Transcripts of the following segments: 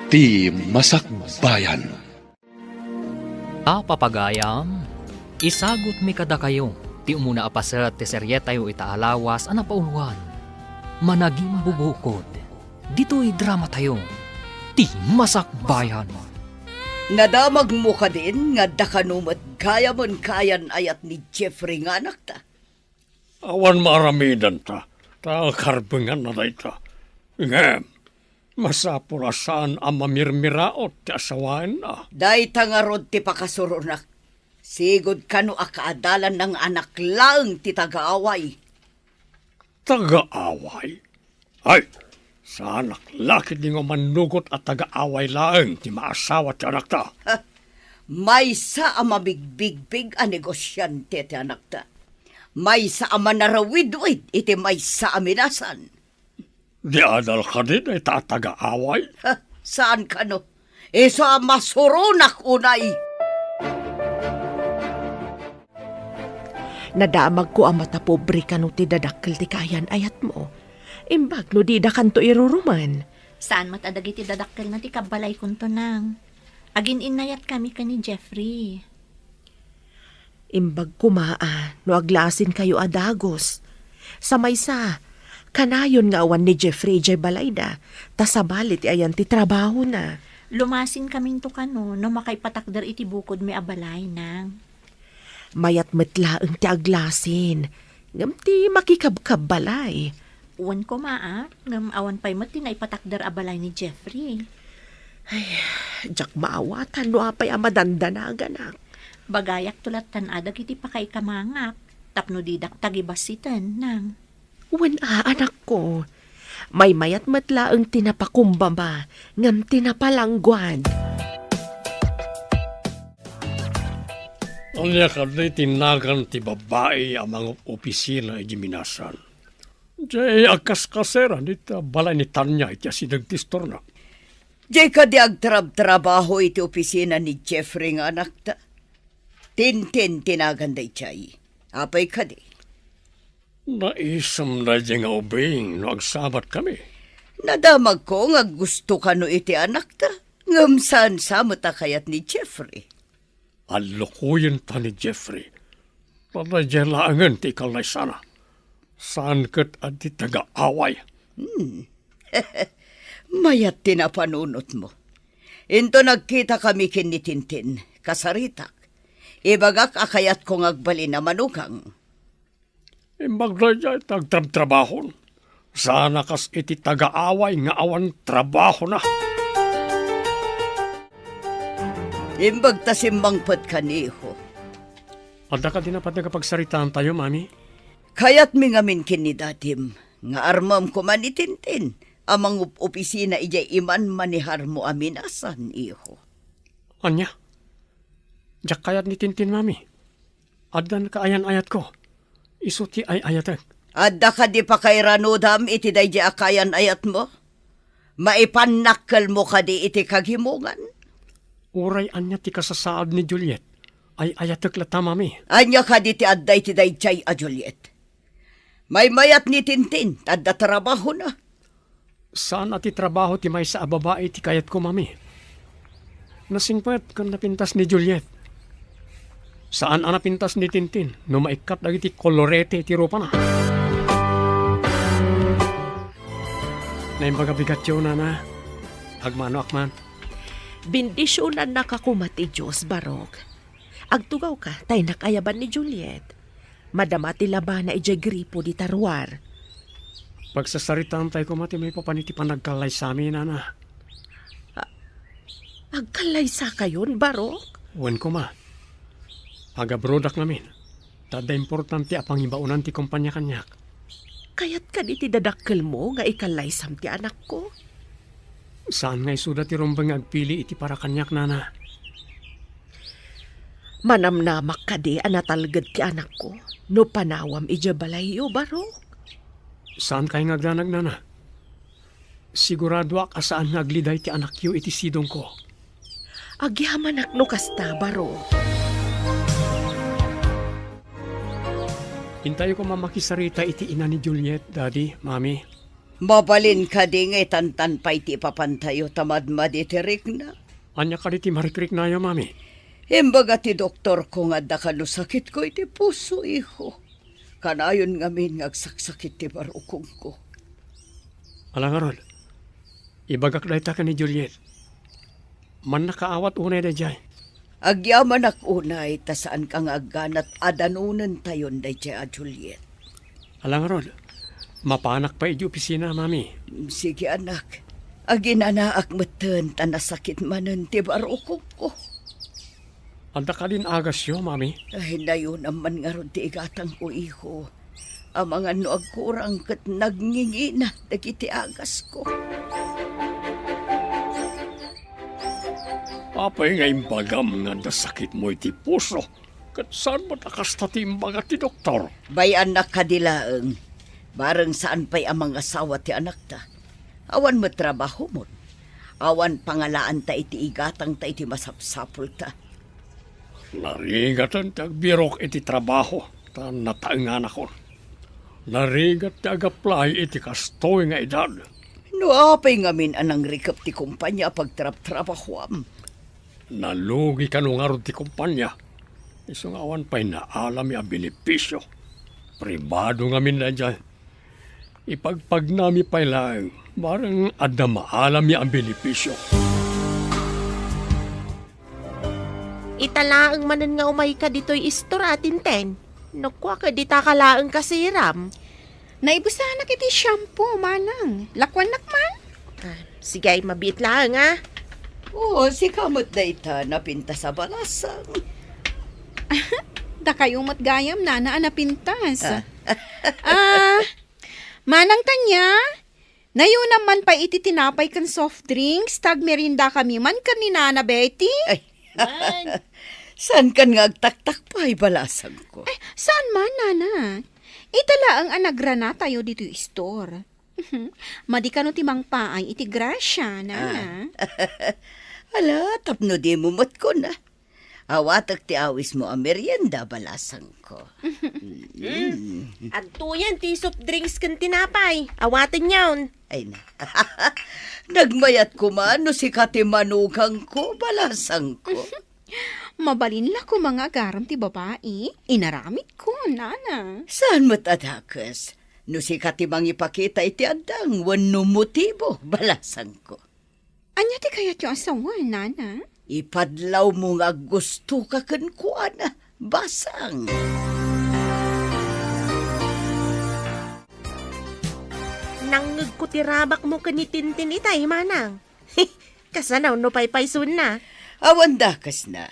ti Masakbayan. Papagayam, isagot mi kada kayo, ti umuna apaset ti seryetayo itaalawas ana pauluan. Managing bubukod, dito'y drama tayo, ti Masakbayan. Nadamag mo ka din, nga dakanumat kaya mon kayan ayat ni Jeffrey nga anak ta. Awan maramidan ta, ta karbengan na dayta. Ngem, masapurasaan ang mamirmiraot ti asawain na. Day tangarod ti pakasurunak. Sigod kano akaadalan ng anak lang ti tagaaway. Taga-away? Ay, sa anak laki di nga manugot at taga-away laeng ti maasawa ti anak ta. May sa ama bigbigbig a negosyante ti anak ta. May sa ama narawid-wid iti may sa aminasan. Di adal ka din ay taga-away? Saan kano? Iso ang masurunak unay. Nadamag ko ang mata pobre ka no ti dadakkel ti kayan ayat mo. Imbag no di da kanto iruruman. Saan matadagi ti dadakkel na ti kabalay kunto nang. Agin inayat kami ka ni Jeffrey. Imbag kumaa no aglasin kayo adagos. Sa maysa, kanayon nga awan ni Jeffrey J. Balayda, tasabalit ayan ti trabaho na. Lumasin kaming to kano no makaipatakder iti bukod may abalay nang. Mayat metlaeng ti aglasin, ngam ti makikabkab balay. Uwan ko maa, ngam awan pa'y mati na ipatakder abalay ni Jeffrey. Jak maawatan no apay amadandanagan. Bagayak tulat tanadag iti pakay kamangak, tapno didak tagibasitan nang. Wen anak ko, may mayat metlaeng tinapakumbaba, ngam tinapalangguan. Anya ka di tinagan ti babae ang mga opisina ay giminasan. Jay akas-kasera nita balay ni Tanya iti asinagtistor na. Jay ka di agtrab-trabaho iti opisina ni Jeffrey nga anak ta. Tintin tinaganday chay. Apay ka di. Naisam na dyan nga ubing no agsabat kami. Nadamag ko nga gusto ka no iti anak ta. Ngam saan samata kayat ni Jeffrey. Alukuyin ta ni Jeffrey. Padadyalangan ti kalay sana. Saan kat at ti taga-away? Mayat tinapanunot mo. Into nagkita kami kin ni Tintin, kasaritak. Ibagak akayat kong agbali na manukang. Imbagdaya tagtrabahon. Sana kas iti taga-away nga awan trabaho na. Imbag tasimbangpot kaniho. Ada ka din na pati kapagsaritaan tayo, mami? Kayat mi ngamin kin ni datim, nga armam ko man ni Tintin. Amang opisina ijay iman manihar mo aminasan, iho. Anya? Diyak kayat ni Tintin, mami. Adan ka ayan-ayat ko. Isuti ay ayatek. Adda ka di pa kay ranudam iti day di akayan ayat mo? Maipanakal mo ka di iti kaghimungan? Uray anya ti kasasaad ni Juliet. Ay ayatek lata, mami. Anya ka di ti adday ti day jay a Juliet. May mayat ni Tintin, adda trabaho na. Saan ati trabaho ti may sa babae ti kayat ko, mami? Nasingpet kan napintas ni Juliet. Saan ang napintas ni Tintin no maikat lagi ti kolorete ti rupa na? Naimbaga bigat yun na. Agmano akman. Bindisyonan nakakumati Diyos, Barok. Agtugaw ka, tay nakayaban ni Juliet. Madamati laban na ijay gripo di tarwar. Pagsasaritaan tayo kumati may papaniti panagkalay sa amin, nana. Agkalay sa kayon, Barok? Wen ko ma. Pagabrodak namin. Tada importante apang ibaunan ti kumpanya kanyak. Kayat ka di ti dadakkel mo nga ikalay sam ti anak ko? Saan nga isuda ti rumbang agpili iti para kanyak, nana? Manamnamak ka di anatalgad ti anak ko. No panawam ija balayo, Barok? Saan kayo ngagdanag, nana? Sigurado ak asaan ngagliday ti anak yu iti sidong ko. Agyaman akno kasta, Barok. Hintayo ko mamakisarita iti ina ni Juliet, Daddy, Mami. Mabalin ka di nga tantan pa iti papantayo tamad maditirik na. Anya ka iti marikrik na yo, mami. Imbaga ti doktor ko nga da kano sakit ko iti puso, iho. Kanayon ngamin ngagsaksakit ti barukong ko. Alang arod, ibagak dahi ta ka ni Juliet. Man nakaawat unay da jay. Agyaman ak unay, ta saan kang agganat adanunan tayon da jay a Juliet. Alang arod, mapanak pa iti opisina, mami. Sige anak, aginanaak matan ta nasakit manan ti barukong ko. Anda ka din agas yo, mami. Ay nayon naman nga ron ti igatang ko, iho. Ang mga noag kurang kat nagngingi na dagiti agas ko. Apay nga imbagam nga dasakit mo iti puso. Kat saan mo nakasta ti imbaga ti doktor? Bay anak kadilaeng, bareng saan pa'y ang mga asawa ti anak ta. Awan mo trabaho mo. Awan pangalaan ta iti igatang ta iti masapsapul ta. Narigatan ti agbirok iti trabaho. Ta nataengan ako. Narigat ti agaplay iti kastoy nga edad. No apay ngamin anang rikap ti kumpanya pagtrap-trabahoam. Nalugi ka nung arod ti kumpanya. Isang awan pa'y naalam ang benepisyo. Pribado ngamin na dyan. Ipagpag nami pa'y lang, barang adda maalam ang benepisyo. Italaang manan nga umay ka dito'y istora tinten. Nukwa ka di takalaang kasiram. Naibusahan na kiti shampoo, manang. Lakwan nakman. Sige ay mabit lang ah. Oo, si kamot na ita napinta sa balasang. Da kayong matgayam na napintas. Manang tanya, nayon naman pa iti tinapay kan soft drinks, tag merinda kami man kan ni Nana Betty. Ay, saan kan nga agtaktak pa ay balasang ko? Ay, saan man, Nana? Itala ang anagrana tayo dito store. Madi ka no timang paay iti grasya, Nana. Ala, tapno di mo mat ko na. Awatak ti awis mo ang merienda balasang ko. Agtuyan ti soft drinks kan tinapay. Awatin yawn. Ay na. Nagmayat ko man no si katimanugang ko balasang ko. Mabalin la ko mga garam ti babae. Inaramit ko, Nana. Saan mo tadakas? No si katimang ipakita iti adang wano motibo balasang ko. Anya ti kayat yung asawa, Nana? Ipadlaw mo nga gusto ka kan kuana, basang. Nangag ko tirabak mo kanitintin itay, manang. Kasanaw no paypaysun na. Awan dakas na.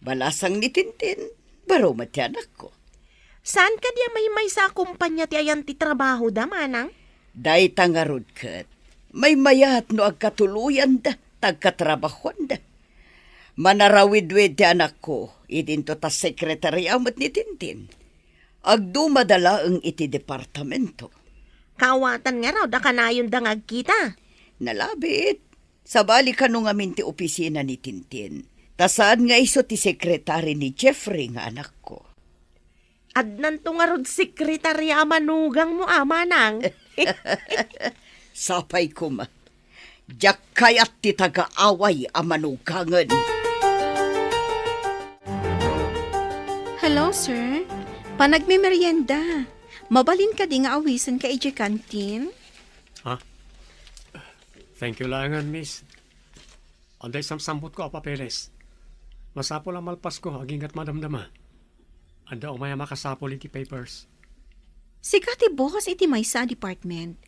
Balasang ni Tintin, baro matyanak ko. Saan ka diya may sa kumpanya ti ayan ti trabaho da, manang? Day tangarod kat. May mayat no agkatuluyan da, tagkatrabahuan da. Manarawid-wid ti anak ko, idinto ta sekretaryamat ni Tintin. Agdumadala ang iti departamento. Kawatan nga raw, da kanayon da ngagkita. Nalabit. Sabali ka nung amin ti opisina ni Tintin. Tasaan nga iso ti sekretary ni Jeffrey nga anak ko. Adnan to nga rod sekretarya manugang mo, manang. Sapay ko ma. Diyak kayat ti taga-away amanugangan. Hello, sir. Panagmimerienda. Mabalin ka di nga awisan ka iti kantin? Thank you langan, miss. Anday samsambot ko papeles. Masapol ang malpas ko, agingat madamdama. Anda umaya makasapol iti papers. Siga ti boss iti maysa department.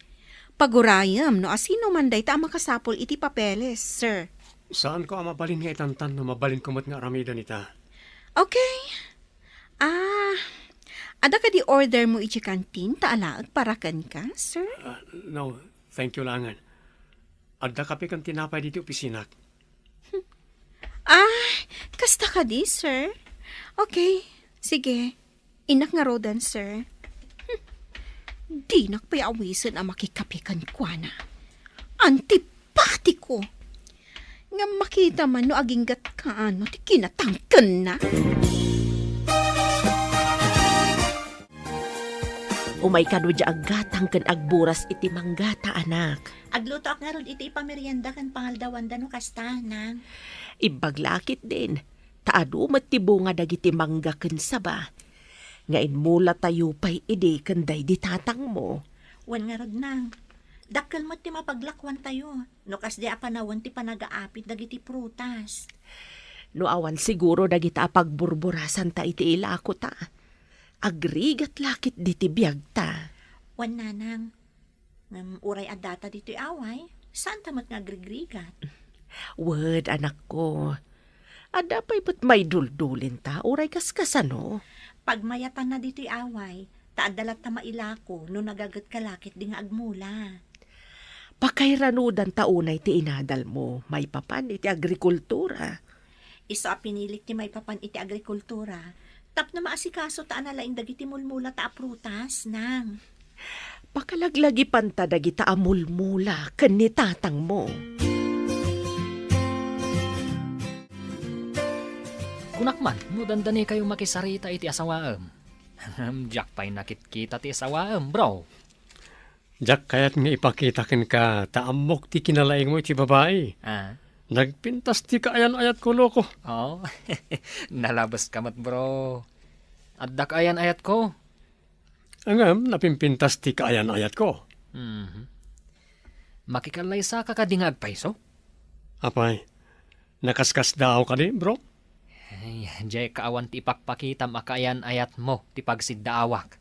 Pagurayam no asino man day ta makasapol iti papeles, sir. Saan ko ang mabalin nga itantan no mabalin kumot nga aramida nita? Okay. Ada ka di order mo iti kantin taalaag parakan ka, sir? No, thank you langan. Adda kape kang tinapay dito opisinak. Kasta ka di, sir? Okay, sige. Inak nga rodan, sir. Di nakpayawisan ang makikapikan ko na. Antipatiko. Nga makita man no aginggat ka ano, ti kinatangkan na. Umay ka no dya aggatang kan agburas iti manggata anak. Agluto ak nga ron iti ipamerienda kan pangaldawan da no kasta, nang. Ibaglakit din. Taado matibunga dagiti mangga ken saba. Ngain mula tayo pa'y ide kanday di tatang mo. Wan nga rod, nang. Dakkel mo ti mapaglakwan tayo. No kas di apanawan ti panagaapit dagiti prutas. No awan siguro dagita pagburburasan ta iti ilako ta. Agrigat lakit diti biyag ta. Wan nanang. Uray adata dito'y away. Saan tamat nga agrigrigat? Word, anak ko. Ada pa'y ba't may duldulin ta? Uray kaskasano? Pagmayatan na dito'y away, taadalat ta mailako no nagagat kalakit di nga agmula. Pakairanudan taunay ti inadal mo. May papan iti agrikultura. Iso a pinilik ti may papan iti agrikultura. Tap na maasikaso ta analaing dagiti mulmula ta prutas, nang. Pakalaglagi panta dagita amulmula ken ni tatang mo. Kunakman, no dandani kayo makisarita iti asawaem. Jack pa'y nakitkita ti asawaem, bro. Jack, kaya't nga ipakita ken ka taamok ti kinalaing mo iti babae. Ah, Nagpintas ti kaayan-ayat ko loko. oh, nalabas kamat, bro. Addak ayan ayat ko. Angam, napimpintas ti kaayan-ayat ko. Makikalay sa kakadingag paiso. Apay, nakaskas daw ka di, bro? Ay, jay kaawan ti ipakpakita makayan ayat mo ti pagsiddaawak.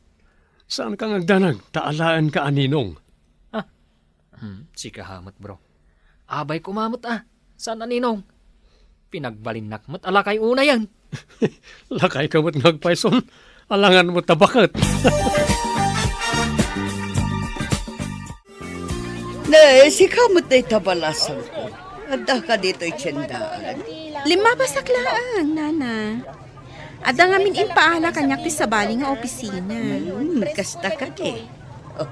Saan ka ngagdanag? Taalaan ka aninong. Si kahamat, bro. Abay kumamot Saan aninong? Pinagbalinnak mo't ala kay una yan. Lakay ka mo't ngagpayson. Alangan mo tabakat. Si kamot na itabalasan ko. Ada ka dito'y tiyandaan. 5 basaklaan, nana. Ada ngamin impaala kanyak ti sabali nga opisina. Kasta ka di. Oh,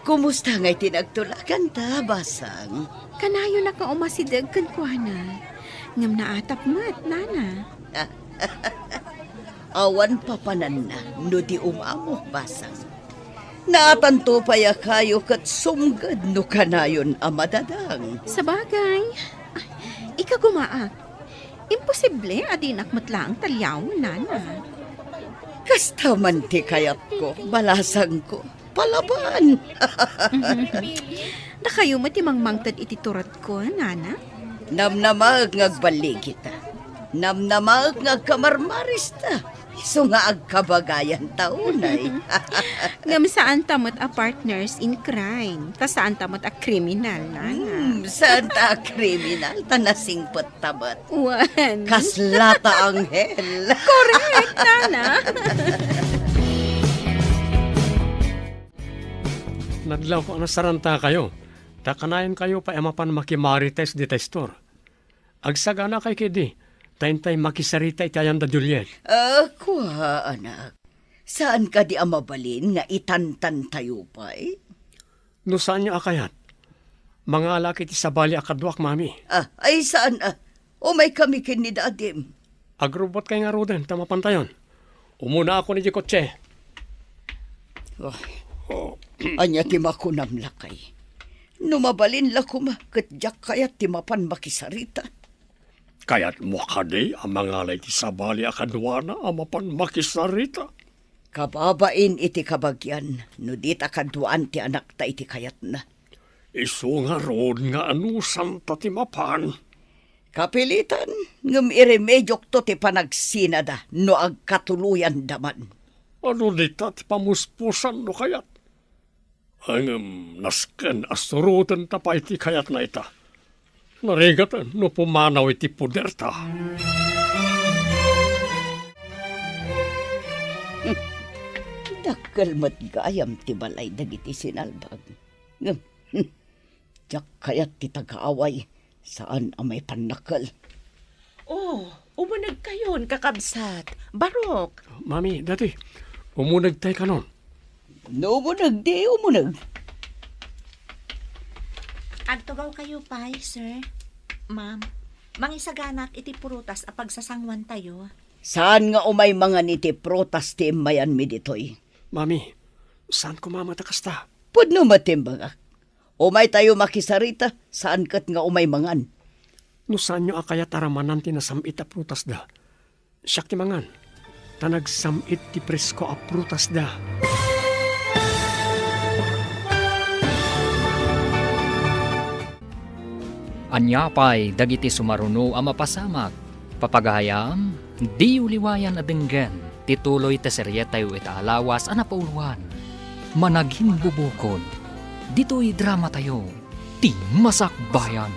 kumusta nga'y tinagtulakan ta, basang? Kanayo na ka umasidag kan kuana. Ngam naatap mat, nana. Awan papanan na, no di umamo, basang. Naatanto paya kayo kat sumgad no kanayon amadadang. Sabagay, ika gumaak. Imposible adinak matlaang talyaw, nana. Kasta man ti kayat ko, balasang ko, palaban. Da kayo matimangmangtad iti turat ko, nana. Namnamag ngagbali kita. Namnamag ngagkamarmaris ta. So nga agkabagayan taunay. Ngam saan tamot a partners in crime, ta saan tamot a kriminal, nana. Saan ta kriminal, tanasingpot tabat. Wan. Kaslata anghel. Correct, nana. Nadlaw ko nasaranta kayo. Takanayan kayo pa emapan makimarites di testor. Agsagana kay kidi. Taintay makisarita iti ayan da Juliet. Kuha, anak. Saan ka di amabalin nga itantan tayo pa eh? No saan niyo akayat? Mga alaki ti sabali akadwak, mami. Ay saan may kami kin ni dadim. Agrobot kay nga roden, tamapantayon. Umuna ako ni Jikotse. Anya ti makunam lakay. Numabalin lakuma, katjak kayat ti mapan makisarita. Kaya't mo kadi ang mga alay ti sabali akadwana amapan makisarita. Kababain iti kabagyan, no dit akadwaan ti anak ta iti kayat na. Isu nga rod nga anusan ta ti mapan. Kapilitan, ngam iremedyok to ti panagsinada no agkatuluyan daman. Ano dita ti pamuspusan no kayat? Hangam nasken asurutan ta pa iti kayat na ita. Narigatan no pumanaw iti puder ta. Dakkel mat gayam ti balay dagiti sinalbag. Diyak kayat ti tagaaway saan amay panakal. Oh, umunag kayon, kakabsat. Barok. Mami, dati, umunag tayo kanon. No umunag di umunag. Agtugaw kayo pa, sir. Ma'am, mangisaganak iti purutas a pagsasangwan tayo. Saan nga umay mga niti protas ti imayan mi ditoy? Mami, Saan ko mamatakas ta? Pudno matimbangak. Umay tayo makisarita, saan kat nga umay mangan. No saan nyo akaya taramanan ti nasamit a prutas da? Siyak ti mangan. Tanag samit ti presko a prutas da. Anyapay dagiti sumaruno a mapasamak. Papagayam, di uliwayan adenggen. Tituloy ta seryetayo itaalawas a napauluan. Managing bubukod. Dito'y drama tayo. Ti Masakbayan.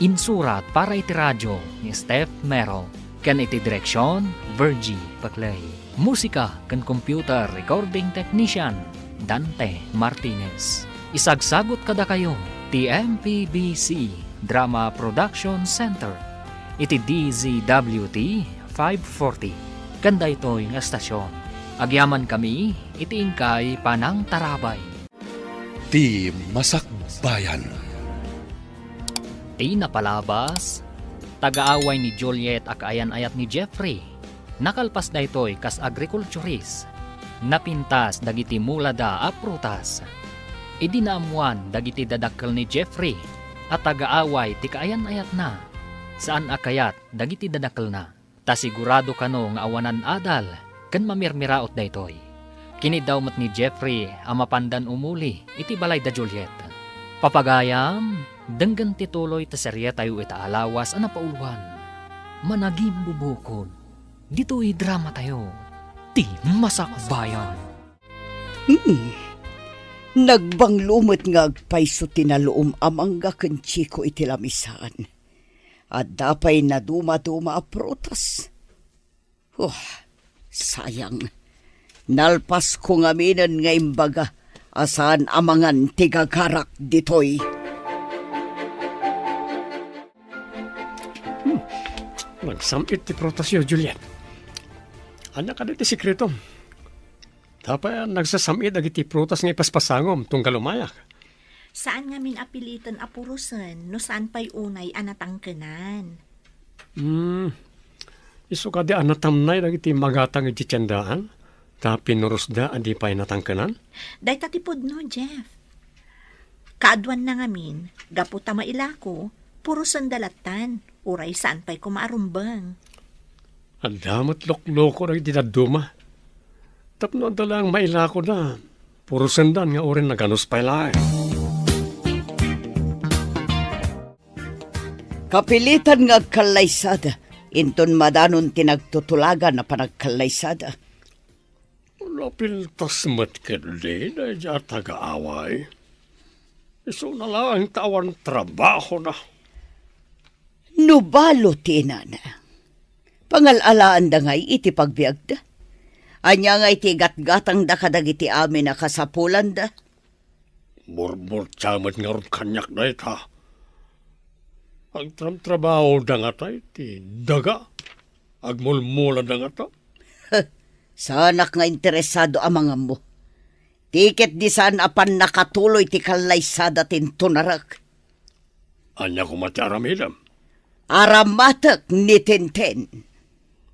Insurat para iti radyo ni Steph Mero. Kan iti direksyon, Virgie Paclay. Musika kan computer recording technician, Dante Martinez. Isagsagot kada kayo, ti MPBC Drama Production Center. Iti DZWT 540. Kanda ito'y nga stasyon. Agyaman kami, iti ingkay Panang Tarabay. Ti Masakbayan. Ti napalabas, tagaaway ni Juliet akaayan-ayat ni Jeffrey. Nakalpas da ito'y kas agriculturist. Napintas dagiti mulada a prutas. Idinaamuan dagiti dadakkel ni Jeffrey at tagaaway ti kaayan-ayat na. Saan akayat dagiti dadakkel na. Ta sigurado kano nga awanan adal ken mamirmiraot da ito'y. Kinidaw mat ni Jeffrey ang mapandan umuli iti balay da Juliet. Papagayam, denggan tituloy ta serye tayo itaalawas ang napauluan. Managing bubukod. Dito'y drama tayo. Ti Masakbayan. Nagbanglumot nga agpayso tinaloom amangga ken chiko iti lamisaan. At dapay na duma-duma a prutas. Sayang. Nalpas ko nga minan nga imbaga asan amangan tigagarak ditoy. Nagsamit ti prutas yo, Juliet. Anak ka ti sikreto. Tapay nagsasamit agiti prutas nga ipaspasangom tunggal umayak. Saan nga min apilitan apurusan no saan pa'y unay anatangkenan? Iso ka di anatamnay dagiti magatang iti tiyandaan. Ta pinurus da adi pa'y natangkenan. Day tatipod no, Jeff. Kaadwan na ngamin, gaputa mailako, puro sandalatan, uray saan pa'y kumaarumbang. Adamot lokloko na iti daduma. Tapno dalang mailako na. Puro sandan nga orin naganos pa'y lae. Kapilitan nga agkalaysada, inton madanon tinagtutulaga na panagkalaysada. Lapiltas mat kedli na dya taga-away. Iso na lang ang tawan trabaho na. Nubalo tinana. Pangalalaan da ngay iti pagbiag da. Anya nga iti gatgatang da kadagiti amin na kasapulan da. Burbur tsamat nga ron kanyak na ita. Ang trabaho da nga tayo, ti daga. Agmulmula da nga ta. Sanak nga interesado ang mga mo. Tiket di saan apan nakatuloy ti kalaysada tintunarak. Anya ko mati aramidam. Aramatak ni Tintin.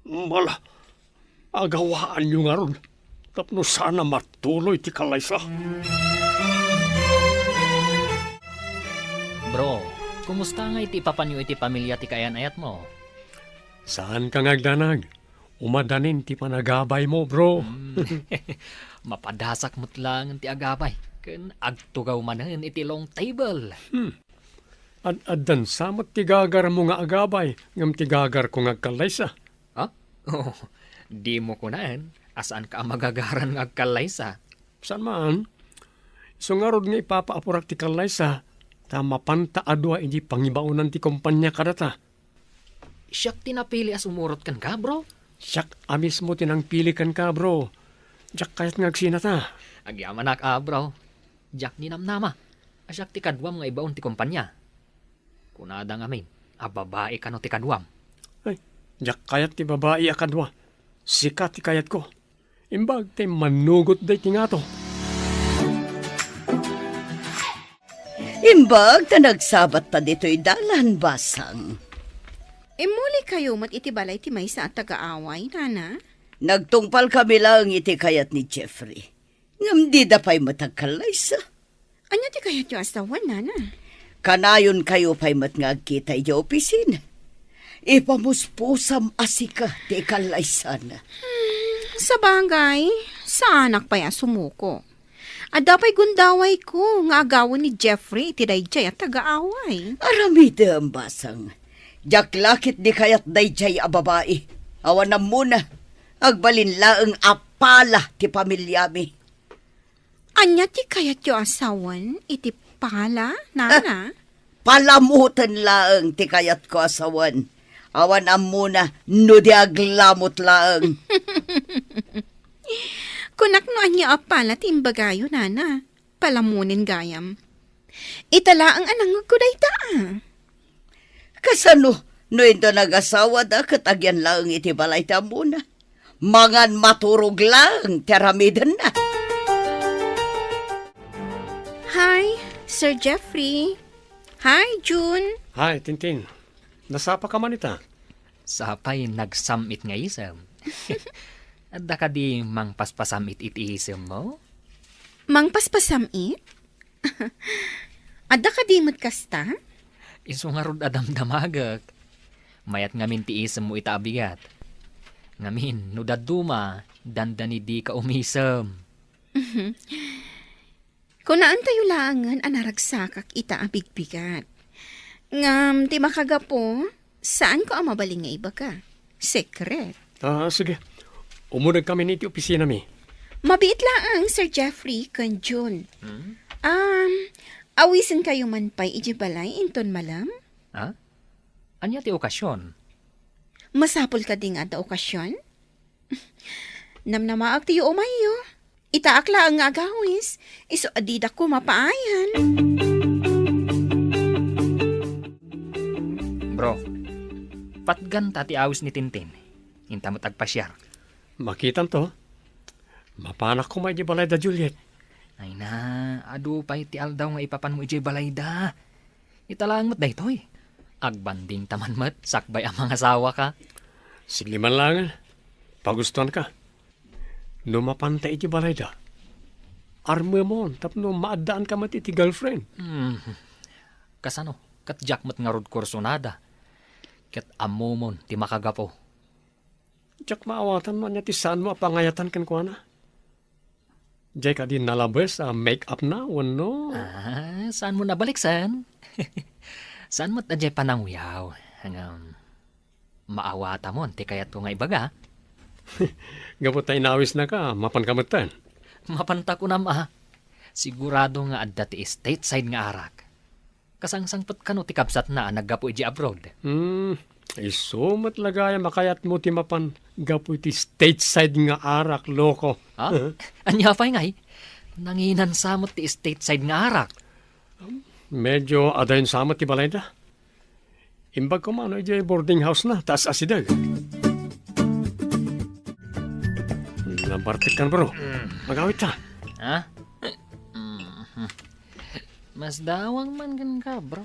Mala, agawaan nyo nga ron. Tapno sana matuloy ti kalaysa. Bro, kumusta nga iti papanyo iti pamilya ti kayan-ayat mo? Saan ka ngagdanag? Umadanin ti panagabay mo, bro. Mapadasak mo't lang ti agabay. Ken agtugaw manen iti long table. Ad-adan samot ti gagar mo nga agabay, ngam ti gagar ko ngagkalaysa. Ha? Oh, di mo kunaen. Asaan ka magagaran ng agkalaysa? Saan man? So nga rod nga ipapaapurak ti kalaysa, tama panta adwa hindi pangibaunan ti kumpanya kadata. Siyak tinapili as umurot kan ka, bro. Siyak amis mo tinangpili kan ka, bro. Diyak kayat ngagsinata. Agyaman ka, bro. Diyak ninamnama. Asyak ti kadwam nga ibaon ti kumpanya. Kunada nga min, babae ka no ti kadwam. Ay, diyak kayat ti babae akadwa. Sikat ti kayat ko. Imbag ti manugot day ti nga to. Imbag ta nagsabat ta dito'y dalan basang. Muli kayo mat iti balay ti maysa at taga-away, nana? Nagtungpal kami lang iti kayat ni Jeffrey. Ngam di da pa'y matagkalay sa. Anya ti kayat yung asawa, nana? Kanayon kayo pa'y matngagkita yung opisina. Ipamuspusam asika ti kalaysan. Sa bagay, sa anak pa ya sumuko. Ada pa'y gundaway ko, nga agawon ni Jeffrey, ti dayjay at taga-away. Aramida ang basang. Jaklakit di kayat dayjay a babae. Awan na muna. Agbalin laeng apala ti pamilyami. Anya ti kayat yung asawan, iti pala, nana? Palamutan laeng ti kayat ko asawan. Awan am muna, no di aglamot laeng. Kunak no anya apala ti imbagayo, nana. Palamunin gayam. Itala ang anang kuday taa. Kasano, no ito nag-asawa da katagyan laeng iti balay ta muna. Mangan maturog lang, teramidan na. Hi, Sir Jeffrey. Hi, June. Hi, Tintin. Nasapa ka man ita? Sapay nagsamit nga isam. Adda ka di mang paspasamit iti isam mo? Mang paspasamit? Ada ka dimot kasta? Iso nga rod adam damagak. Mayat ngamin ti isam mo itaabigat. Ngamin, no daduma, dandani di ka umisam. Kung naan tayo langan, anaragsakak ita abigbigat. Ngam, ti makagapo, saan ko ang mabaling nga iba ka? Secret. Sige. Umunag kami niti opisina mi. Mabiit lang, Sir Jeffrey, kan June. Awisin kayo man pa'y ijibalay inton malam? Ha? Anya ti okasyon? Masapol ka din nga da okasyon? Namnamaag tiyo umayo. Itaakla ang agawis. Iso adida ko mapaayan. Bro, patgan tati awis ni Tintin. Hintamot agpasyar. Makitan to. Mapanak ko may balay da Juliet. Ay na, adu pa iti aldaw nga ipapan mo iti balay da. Italang mo't daytoy. Agbanding taman mo't sakbay ang mga asawa ka. Sige man lang. Pagustuhan ka. No mapantay iti balay da. Arme mo, tapno maadaan ka mati iti girlfriend. Kasano, kat jakmat nga rod kursonada. Kat amomon ti makagapo. Tsak maawatan mo niya ti saan mo apangayatan kan ko na. Jay ka din nalabes make-up na, no? Saan mo nabaliksan? Saan mo't adjay panangyaw? Hanggang maawata mo, ti kayat ko nga ibaga. Gapot tayo nawis na ka, mapankamutan. Mapanta ko na ma. Sigurado nga adda ti stateside nga arak. Kasangsangpot ka no ti kapsat na naggapo iji abroad. Iso matlagaya makayat mo ti mapan gapo iti stateside nga arak, loko. Ha? Anya pa'y ngay? Nanginan samot ti stateside nga arak. Medyo adayon samot ti balay da. Imbag ko man, iji boarding house na, taas asidag. Lambartik kan bro. Magawit ta. Ha? Mas dawang man gan ka, bro.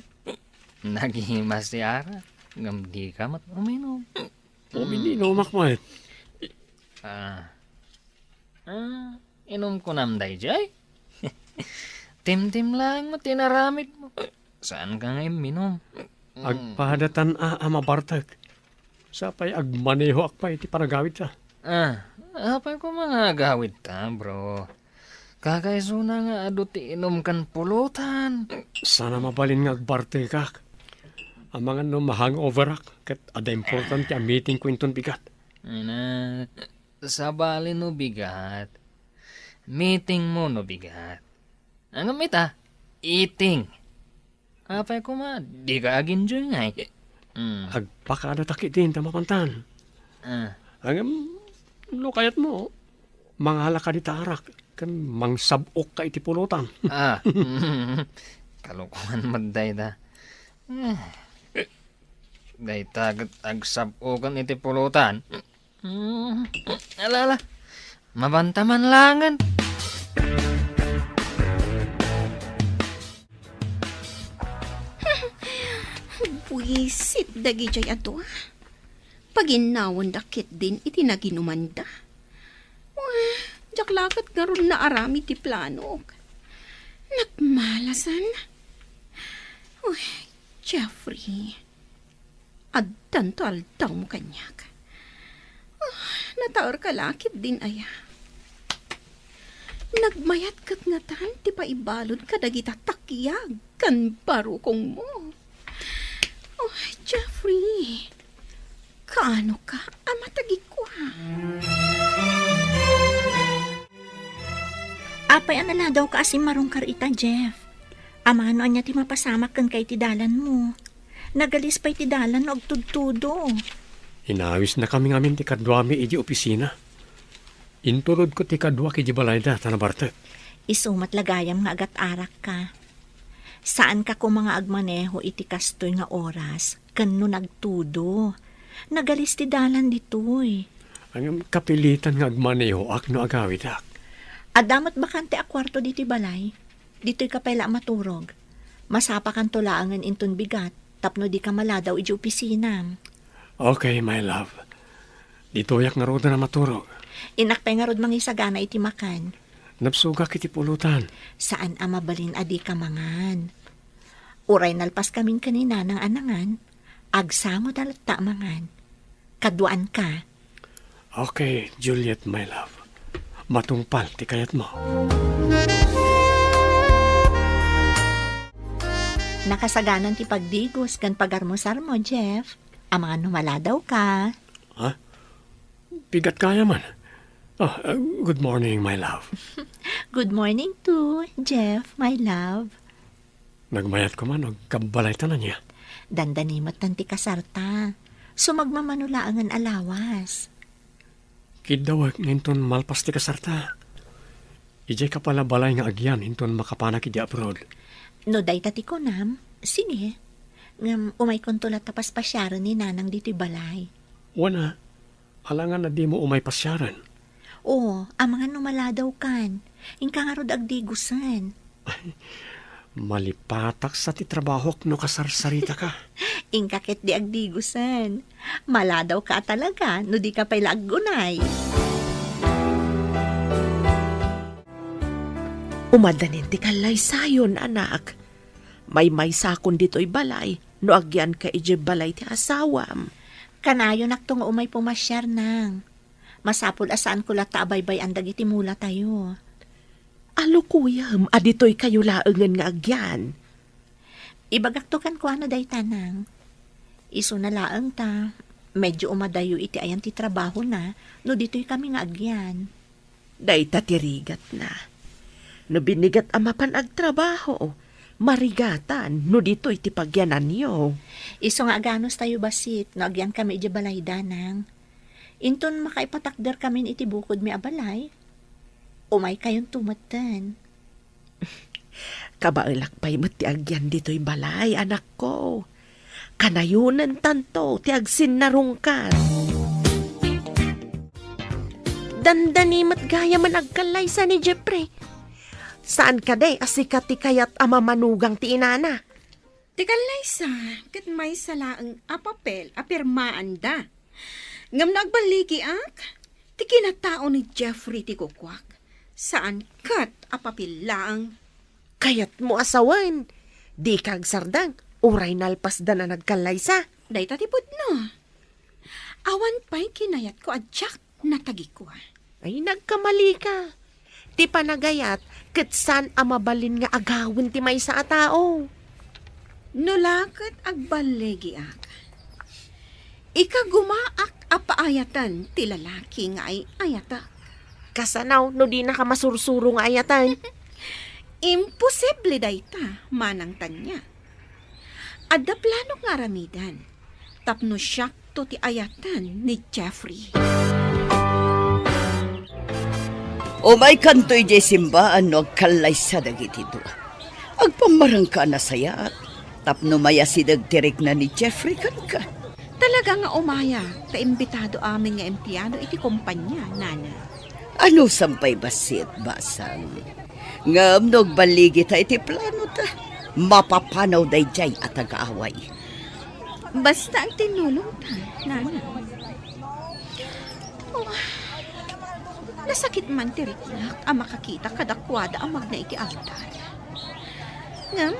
Naghihimas si Ara. Ngamdi ka mat uminom. Umininom makmat. Inom ko namday, Jay. Tim-tim lang mo, tinaramit mo. Saan ka ngayon minom? Agpadatan mabartag. Sapay agmaneho akpay iti paragawit ta. Apay ko mga gawid ta, bro. Kakaiso na nga ado ti inom kan pulutan. Sana mabalin nga agbarte kak. Ang mga no mahang-over ak. Kat ada important kaya meeting ko inton bigat. Ay na, sabali no bigat. Meeting mo no bigat. Ang gamit eating. Apay ko ma, di ka agin dyan nga. Agpakada takit din tamapantan. Ang no kayat mo, manghala ka di tarak. Kan mangsabok ka iti pulutan. Kalukuhan magday da. Day tagat agsabokan iti pulutan. Alala, mabantaman langan. Buisit dagi jay ato. Paginawan dakit din iti naginumanda. Jaklakat nga ron na arami ti plano. Nagmalasan. Uy, Jeffrey. Addan to aldaw mo kanyak. Nataor ka lakit din aya. Nagmayat kat nga tan, ti pa ibalod ka dagita takyag kan barukong mo. Oh, Jeffrey, kaano ka? Amatagi ko ha. Apay anala daw ka asim marungkar ita, Jeff. Amano anya ti mapasamak kan kay ti dalan mo. Nagalis pa'y ti dalan og tudtudo. Inawis na kami ngamin ti kadwami iji opisina. Inturod ko ti kadwa ki Balayda, tanabartet. Isumat lagayam nga agat arak ka. Saan ka ko mga agmaneho iti kastoy nga oras, kano nagtudo. Nagalis ti dalan ditoy. Ang kapilitan nga agmaneho akno agawid ak. Adamat bakante a kwarto diti balay. Dito'y kapela maturog. Masapa kan tulaangan inton bigat, tapno di ka maladaw iji opisina. Okay, my love. Dito yak nga roda na maturog. Inakpay nga rod mangisagana iti makan. Napsuga kiti pulutan. Saan amabalin adi ka mangan? Uray nalpas kaming kanina ng anangan, agsango dalata mangan. Kaduan ka. Okay, Juliet, my love. Matungpal ti kayat mo. Nakasaganan ti pagdigos kan pagarmusar mo, Jeff. Ang mga numala daw ka. Ha? Bigat kaya man. Good morning, my love. Good morning too, Jeff, my love. Nagmayat ko man, kabalay ta na niya. Dandanimot tanti kasarta. Sumagmamanulaangan alawas. Kidawag ninton malpas ti kasarta. Ijay ka pala balay nga agyan hinton makapanak iti abroad. No day tati ko nam, sige. Ngam umay kontulat tapas pasyaran ni nanang dito'y balay. Wana, alangan na di mo umay pasyaran. Oo, ang mga numala daw kan. Ingka nga rod agdigusan. Malipatak sa ti trabahok no kasarsarita ka. Ingkakit di agdigusan. Mala daw ka talaga, no di ka pa'y lagunay. Umadanin ti kalay sayon, anak. May sakon dito'y balay, no agyan ka ije balay ti asawam. Kanayo nakto nga umay pumasyar nang. Masapul asaan ko lata abaybay ang dagiti mula tayo. Alo kuyam, adito'y kayo laengan nga agyan. Ibagaktokan ko ano day tanang. Iso na laeng ta. Medyo umadayo iti ayan ti trabaho na, no dito'y kami nga agyan. Day tatirigat na. No binigat amapan agtrabaho, marigatan, no dito'y ti pagyanan niyo. Iso nga aganos tayo basit, no agyan kami iti balay danang. Inton makaipatakder kami iti bukod mi abalay. Umay kayong tumatan. Kabailak pa'y ti agyan dito'y balay, anak ko. Kanayunan tanto, ti agsin narungkan. Dandanimat gaya man agkalay sa ni Jeffrey. Saan ka day asikat ti kayat amamanugang ti inana? Tikalay sa, kat may salaang apapel, apirmaan da. Ngam nagbaliki ak, ti kinatao ni Jeffrey ti kukwak. Saan kat apapil lang? Kayat mo asawan. Di kag sardang, uray nalpas da na nagkalay sa. Day tatipod no. Awan pa'y kinayat ko adyak natagi ko. Ay, nagkamali ka. Ti panagayat, kat san amabalin nga agawin ti may sa tao. Nulakat agbalegi ak. Ikagumaak apaayatan ti lalaki nga ay ayatak. Kasanaw, no di na ka masursurong ayatan. Imposible dayta, manang tanya. Adda plano nga ramidan, tapno siyak to ti ayatan ni Jeffrey. O may kantoy di simbaan no agkalay sa dagiti do. Agpamarang ka na saya, tapno maya sidagtirik na ni Jeffrey kan ka. Talaga nga umaya, taimbitado amin nga empleyado iti kumpanya, nana. Ano sampay basit, basang? Ngam baligi ta iti plano ta. Mapapanaw day jay at agaaway. Basta ang tinulong ta, nana. Nasakit man tiriknak ang makakita kadakwada ang magnaiti altar. Ngam,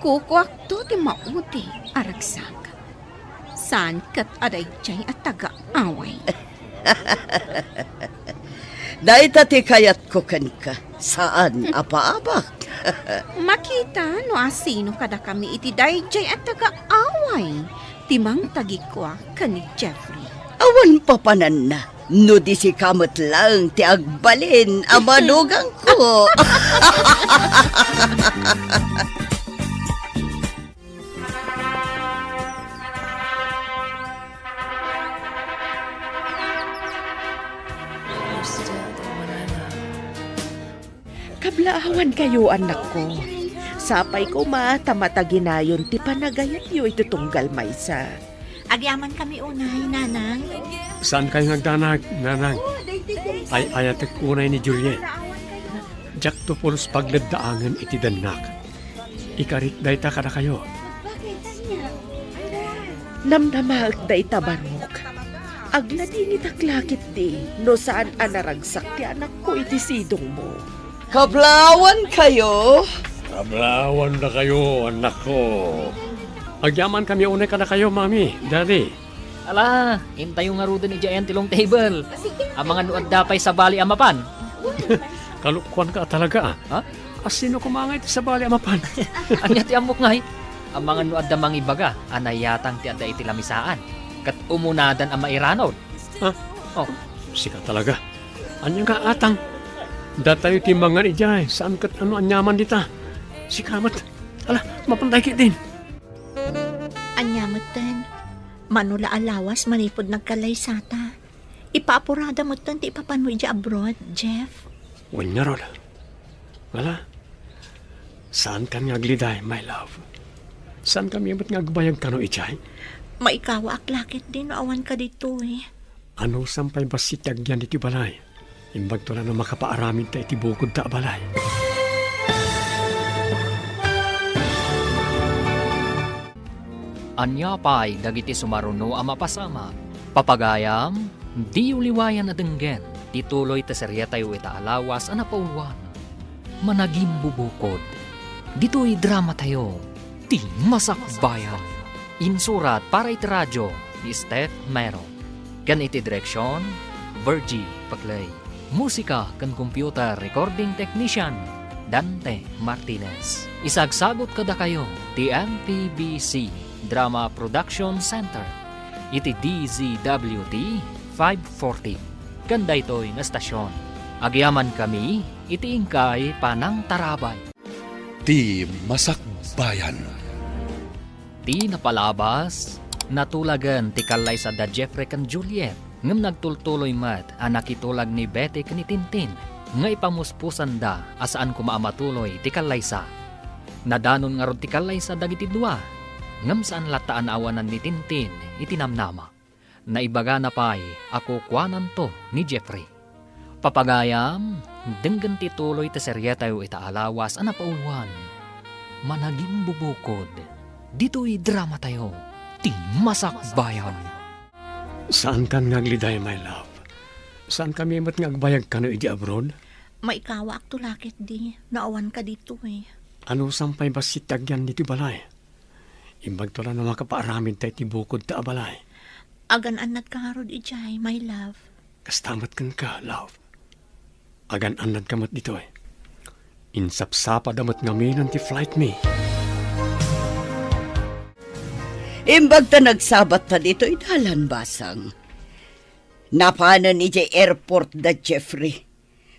kukuak to ti mauti aragsak. Saan kat aday jay at taga-away. Dahil tati kayat ko kan ka. Saan apaabak? Makita no asino kada kami iti dayjay at taga-away. Timang tagikwa kani Jeffrey. Awan papanan na. No di si kamot lang ti agbalin ang manugang ko. Kablaawan kayo, anak ko. Sapay ko matamataginayon ti panagayat yu itutunggal maysa. Agyaman kami unay, nanang. Saan kayo nagdanag, nanang? Ay ayatek unay ni Juliet. Jak to pulos pagladdaangan iti danak. Ikarit dayta kada kayo. Namnamag day tabarok. Agladi ni taklakit di, no saan anaragsak ti anak ko iti sidong mo. Kablawan kayo. Ablawan na kayo, anak ko. Agyaman kami unay kada kayo, mami, daddy. Ala, intayo nga rudo ni Jayan tilong table. Ang mga nuad dapay sa bali amapan. Kalukwan ka talaga. Ha? Asino kumangay ti sa bali amapan? Anya ti amok ngay. Ang mga nuad damang ibaga, anayatang ti ada iti lamisaan. Kat umunadan ang mairanod. Ha? Oh, Sika talaga. Anya nga atang. Datayo timbangan ijay. Saan kat ano anyaman dita? Sikamat. Ala, mapantay kit din. Anyamatan. Manula alawas manipod nagkalaysata. Ipaapurada mo tan ti ipapanoy di abroad, Jeff. Wanya rod. Wala. Saan kan ngagliday, my love? Saan kami ba't ngagbayag ka no ijay? Maikawa aklakit din awan ka dito eh. Ano sampay basitag yan iti balay? Imbag to na makapaaramin ta iti bukod ta balay. anya pa'y dagiti sumaruno ang mapasama. Papagayam, di uliwayan na denggen, tituloy ta seryetayo ita alawas ang napauluan. Managing bubukod. Dito'y drama tayo, ti masakbayan. Insurat para iti radyo ni Steph Mero. Kan iti direksyon, Virgie Paglay. Musika kan computer recording technician, Dante Martinez. Isagsagot kada kayo, ti MPBC Drama Production Center. Iti DZWT 540. Ganda ito'y nga stasyon. Agyaman kami, iti ingkay panang tarabay. Ti Masakbayan. Ti napalabas, natulagan ti kalay sa da Jeffrey kan Juliet. Ngam nagtultuloy mat anak itulag ni Betty kan ni Tintin. Nga ipamuspusan da asaan kumaamatuloy ti kalay sa. Nadanon nga ron ti kalay sa dagiti dua. Ngam saan lataan awanan ni Tintin itinamnama. Naibaga na pa'y ako kwanan to ni Jeffrey. Papagayam, denggan ti tuloy ti seryetayo itaalawas ang napauluan. Managing bubukod. Dito'y drama tayo. Ti Masakbayan. Saan kan ngagliday, my love? Saan kami mat ngagbayag ka no iti abroad? Maikawa ak tulakit di. Naawan ka dito eh. Ano sampay basitag yan dito balay? Imbag to na makapaaramin tayo ti bukod ta balay. Agan-anad ka nga rod ijay, my love. Kastamat kan ka, love. Agan-anad kamat dito eh. Insapsapa damat ngaminan ti flight me. Imbag ta nagsabat ta dito, idalan basang. Napanan ni Jay airport da Jeffrey.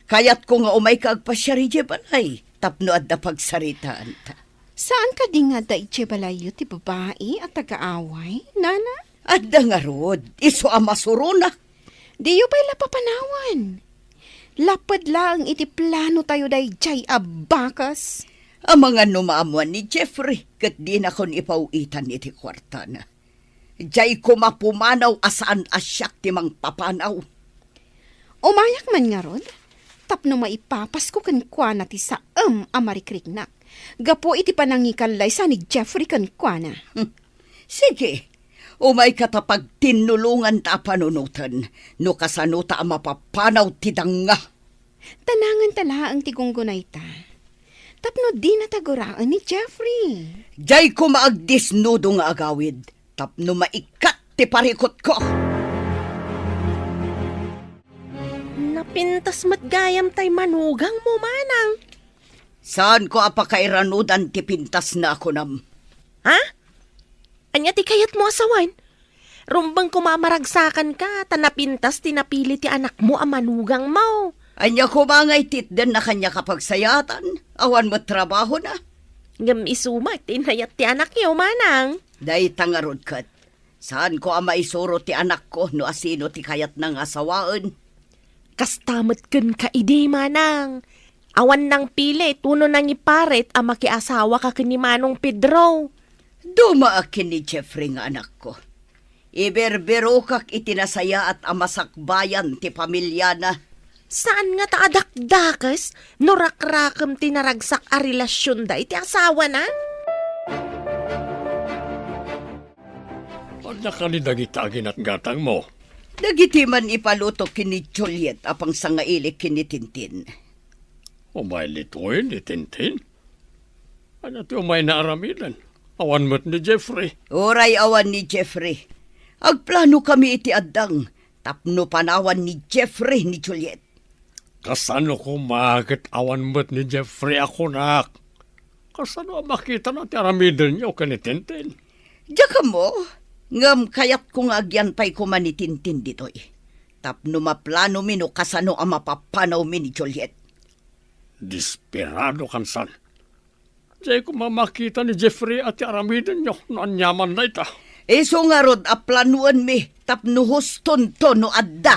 Kayat ko nga umay kaagpasyari Jay balay. Tapno at da pagsaritaan ta. Saan ka di nga da itse-balayo ti babae at taga-away, nana? At da nga rod, iso amasuruna. Di yu pa'y lapapanawan. Lapad lang iti plano tayo day jay abakas. Ang mga numaamuan ni Jeffrey, kat di na kon ipauitan iti kwarta na. Jay ko mapumanaw asaan asyak ti mang papanaw. Umayak man nga rod, tapno maipapas ko kan kwa na ti saam amarikrik na. Gapo iti panangikalay sa ni Jeffrey kan kwa na. Sige, Umay katapag tinulungan ta panunutan, no kasano ta mapapanaw ti danga. Tanangan tala ang tigunggunay ta. Tapno di nataguraan ni Jeffrey. Jay ko maagdisnudo nga agawid, tapno maikat ti parikot ko. Napintas matgayam tay manugang mo, manang. Saan ko apakairanudan ti pintas na ako nam? Ha? Anya ti kayat mo asawan? Rumbang kumamaragsakan ka, tanapintas tinapili ti anak mo ang manugang mo. Anya ko mangay titden na kanya kapagsayatan, awan mo trabaho na. Ngam isumat, tinayat ti anak niyo, manang. Day tangarod kat, saan ko ama isuro ti anak ko no asino ti kayat ng asawaan? Kastamot kun ka idi, manang. Awan nang pili, tuno nang iparet ang makiasawa ka kini Manong Pedro. Dumaakin ni Jeffrey nga anak ko. Iberbero kak itinasaya at amasakbayan ti pamilya na. Saan nga taadakdakas, norakrakam tinaragsak a relasyon da iti asawa na? Pag nakalidagitagin at gatang mo, Nagitiman ipaluto kini Juliet apang sangailik kini Tintin. umay litoy ni Tintin. Ano ti umay na aramidan? Awan mo't ni Jeffrey. Oray awan ni Jeffrey. Agplano kami iti addang, tapno panawan ni Jeffrey ni Juliet. Kasano ko makit awan mo't ni Jeffrey ako nak? Kasano makita na ti aramidan niyo ka ni Tintin? Diya mo, ngam kayat kong agyanpay ko man ni Tintin ditoy. Tapno maplano mi no kasano ang mapapanaw mi ni Juliet. Desperado kan san. Diyan ko mamakita ni Jeffrey at ti aramidan niyo no anyaman na ita. Iso nga rod a planuan mi, tapno huston to no adda.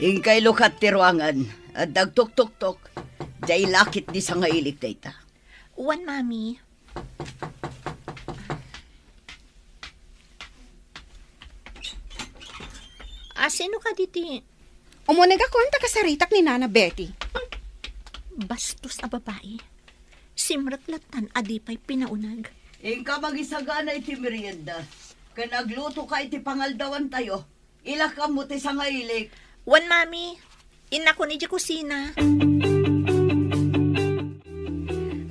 Ingkay lukat ti ruangan, at dagtok-tok-tok, jay lakit di sa ngailik dayta. Uwan, Mami. Sino ka diti? Umunag ako ang takasaritak ni Nana Betty. Bastos a babae. Simratlatan adipay pinaunag. Ingka magisagana iti merienda. Kanagluto ka iti pangaldawan tayo. Ilakam mo ti sa ngailik. Uwan, Mami. Ina ko ni di kusina.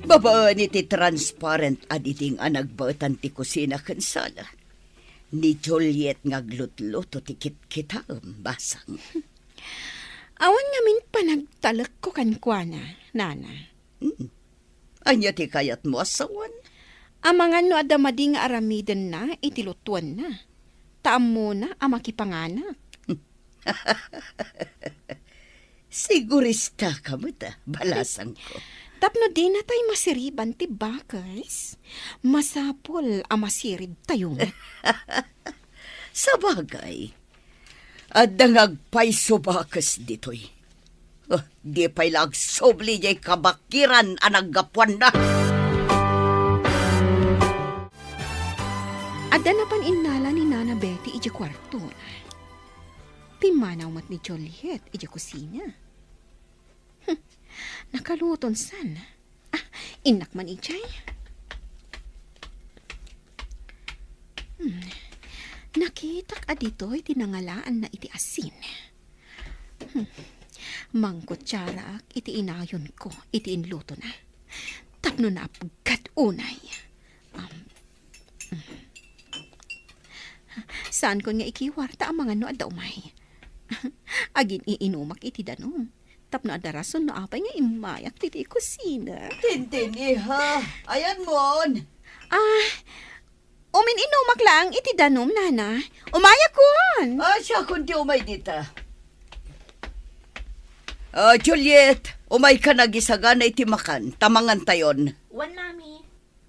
Babaan iti transparent aditing anagbatan ti kusina kansala. Ni Juliet ngaglutluto ti kit-kitam basang. Awan ngamin panagtalak ko kankwana, Nana. Anya ti kayat mo asawan? Ang mga no adamadi nga aramidan na, itilutuan na. Taam mo na ang makipanganak. Sigurista ka mo ta, balasang ko. Tapno di na tayo masiriban ti bakas. Masapol ang masirib tayo. Sa bagay, at dangagpay subakas ditoy. Di pa'y lagsobli jay kabakiran anagapuan na. Ada na pan inala ni Nana Betty iji kwarto. Pimanaw mat ni Juliet iji kusina. Nakaluton san. Inak man ijay. Nakitak adito'y tinangalaan na iti asin. Mangkutsara iti inayon ko, iti inluto na. Tapno na apagkat unay. Saan ko nga ikiwarta ang mga no at daumay? Agin iinumak iti danom. Tapno adarason no apay nga imayak titi kusina. Tintin, iha. Ayan mon. Umin inumak lang iti danom, Nana. Umayak kon. Siya kundi umay dita. Juliet, umay ka nagisagana iti makan. Tamangan tayon. Uwan, Mami.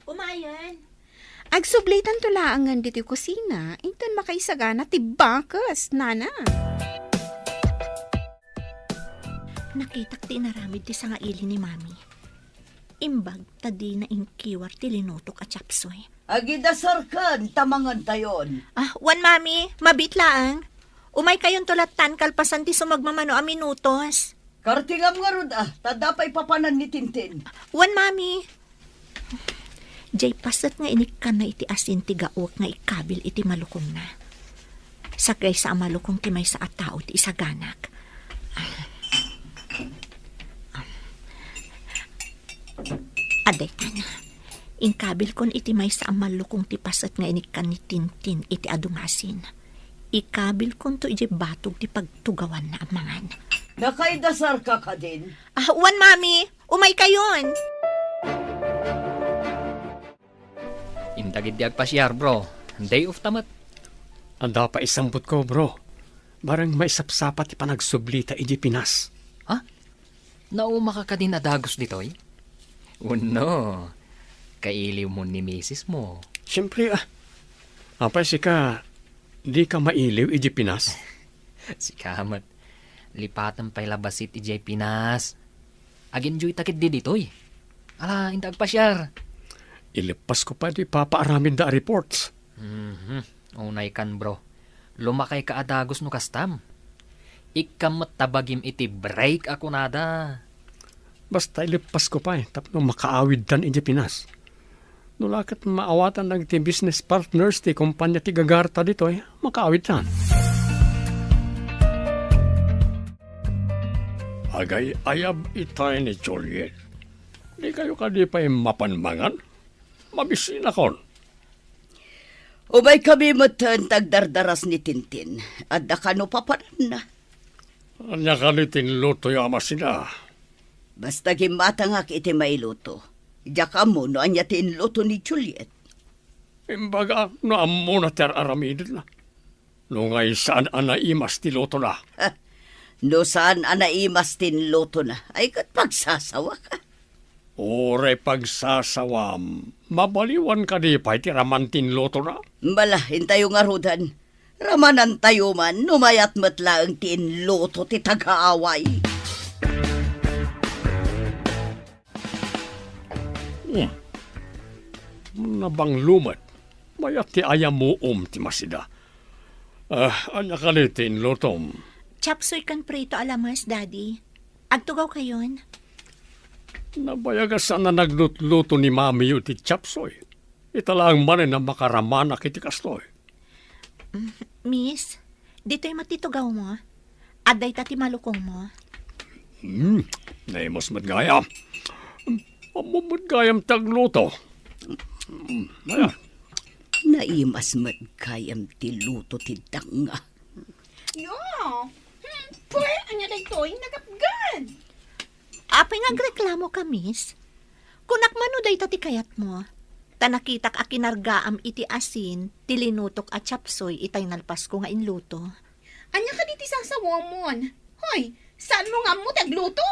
Umayan. Agsublitan tulaangan diti kusina. Inton makaisagana ti bakas, Nana. Nakitak ti naramid ti sangaili ni Mami. Imbag tadi na inkiwar ti linutok at chapsoy. Agidasarkan, tamangan tayon. Uwan, Mami. Mabitlaang. Umay kayon tulatan kalpasan ti sumagmamano a minutos. Kartingam nga rod tadapay papanan ni Tintin. Uwan, Mami. Jay pasat nga inik ka na iti asin ti gaok nga ikabil iti malukong na. Sagay sa malukong ti may sa atao ti isaganak. Aday ka na. Inkabil kon iti may sa malukong ti pasat nga inik ka ni Tintin iti adungasin. Ikabil kon to iti batog ti pagtugawan na amangan. Nakaidasar ka ka din. Wan, mami! Umay kayon! Intagid di agpasyar, bro. Day of tamat. Anda pa isambot ko, bro. Barang may sapsapat ipanagsublita iji Pinas. Ha? Nauma ka din adagos ditoy? Uno. Kailiw mo ni misis mo. Siyempre, apay si ka, di ka mailiw iji Pinas. Si Kamat. Lipatan pa'y labasit ijay Pinas. Aginjoy takid di ditoy. Ala, intag pasyar. Ilipas ko pa di papaaramin da reports. Unay kan, bro. Lumakay ka adagos no kastam. Ikamat tabagim iti break ako nada. Basta ilipas ko pa tapno makaawid tan iji Pinas. Nulakat maawatan ng ti business partners ti kumpanya ti Gagarta dito makaawid tan. Agay ayab itay ni Juliet. Di kayo ka di pa mapanmangan? Mabisina kon. Umay kami matan tagdardaras ni Tintin. At dakano paparan na. Anya ka ni tinluto yama sina. Basta gimatangak iti mailuto. Diyak mo no anya tinluto ni Juliet. Imbaga no ammo na ter aramidin na. No ngay saan anaimas ti luto na. No saan anaimas tinluto na. Ay kat pagsasawa ka. Ore pagsasawam, mabaliwan ka di pa iti ramantin luto na. Bala, hintayo nga rudan. Ramanan tayo man, numayat matla ang tinluto ti tagaaway. Nabang lumat, mayat ti ayam mo ti masida. Anya ka ni tinlutom. Chapsoy kan prito alamas, Daddy. Agtugaw kayon. Nabayagas na naglutluto ni mami yu ti chapsoy. Italang manin na makaramana kiti kastoy. Miss, dito'y matitugaw mo. Aday tati malukong mo. Naimos matgaya. Amumutgayam tagluto. Ayan. Naimas magkayam ti luto ti danga. Yo! Poy, anya daytoy nagapgan. Apay nagreklamo ka, miss. Kunak manuday tati kayat mo. Tanakitak a kinargaam iti asin, tilinutok at chapsoy itay nalpas ko nga inluto. Anya ka diti sasawamon. Hoy, saan mo nga mo tagluto?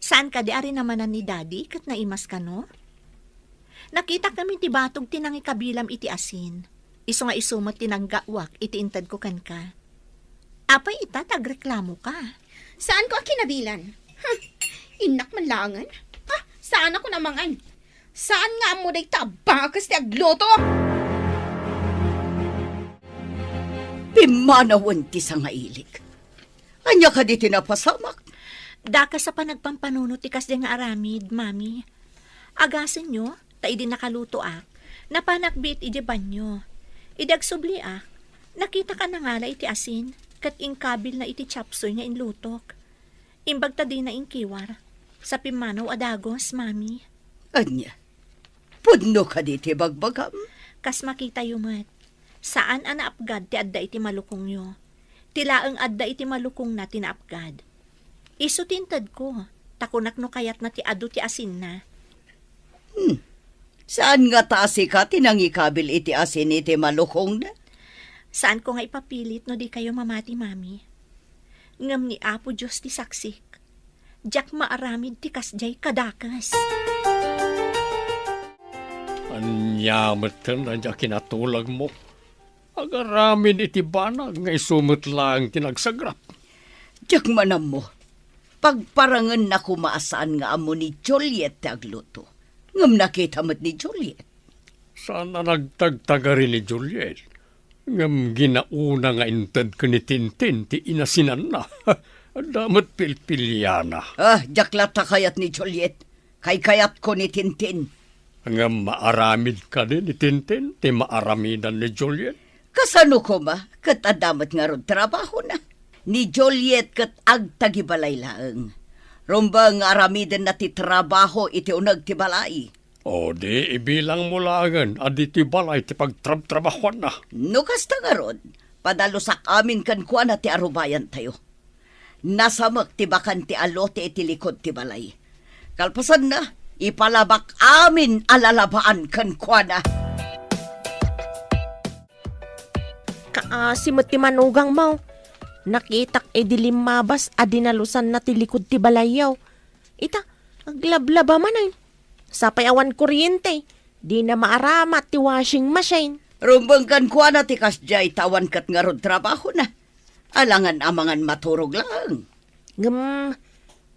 Saan ka di ari namanan ni Daddy kat naimas ka no? Nakita kami ti batog tinangi kabilam iti asin. Iso nga isumat tinanggawak iti intad ko kan ka. Apay ita tagreklamo ka. Saan ko kinabilan? Inak man langan? Saan ako namangan? Saan nga mo day tabakas ti agluto? Pimanawan ti sa nga ilig. Anya ka di tinapasamak. Daka sa panagpampanunot ti kas nga aramid, mami. Agasin nyo, taidi nakaluto ak. Napanakbit iti banyo. Idagsubli ak. Nakita ka na ngala iti asin. Kat ingkabil na iti chapsoy nga inlutok. Imbagta di na ingkiwar. Sa pimanaw adagos, mami. Anya, pudno ka di ti bagbagam. Kas makita yumat. Saan anaapgad ti adda iti malukong nyo? Tilaang adda iti malukong na tinaapgad. Isu tintad ko. Takunak no kayat na ti adu ti asin na. Saan nga taasi ka tinangikabil iti asin iti malukong na? Saan ko nga ipapilit no di kayo mamati, mami? Ngam ni Apo Diyos ti saksik. Diyak maaramid ti kasjay kadakas. Anyamat ka na dya kinatulag mo. Agaramin iti banag nga isumot lang tinagsagrap. Diyak manam mo. Pagparangan na kumaasaan nga amo ni Juliet ti agluto. Ngam nakita mo't ni Juliet. Sana nagtagtagari ni Juliet. Ngam ginauna nga intad ka ni Tintin ti inasinan na. Damat pilpilyana. Diyak lata kayat ni Juliet. Kay kayat ko ni Tintin. Nga maaramid ka din ni Tintin, ti maaramidan ni Juliet. Kasano ko ma, kat adamat nga ron trabaho na. Ni Juliet kat agtagibalay laeng. Rumba nga aramiden na ti trabaho iti unag ti balay. O di, ibilang mo langan, adi ti balay ti pagtrab-trabahuan na. No kasta nga ron, padalusak amin kan kuha na ti arubayan tayo. Nasamak ti bakan ti alote iti likod ti balay. Kalpasan na, ipalabak amin alalabaan kan kuha na. Kaasimot ti manugang mo. Nakitak dilim mabas adinalusan na ti likod ti balayaw. Ita, aglablaba man ay. Sapay awan kuryente. Di na maaramat ti washing machine. Rumbang kan kuha na ti kasjay tawan kat nga ron trabaho na. Alangan amangan maturog lang.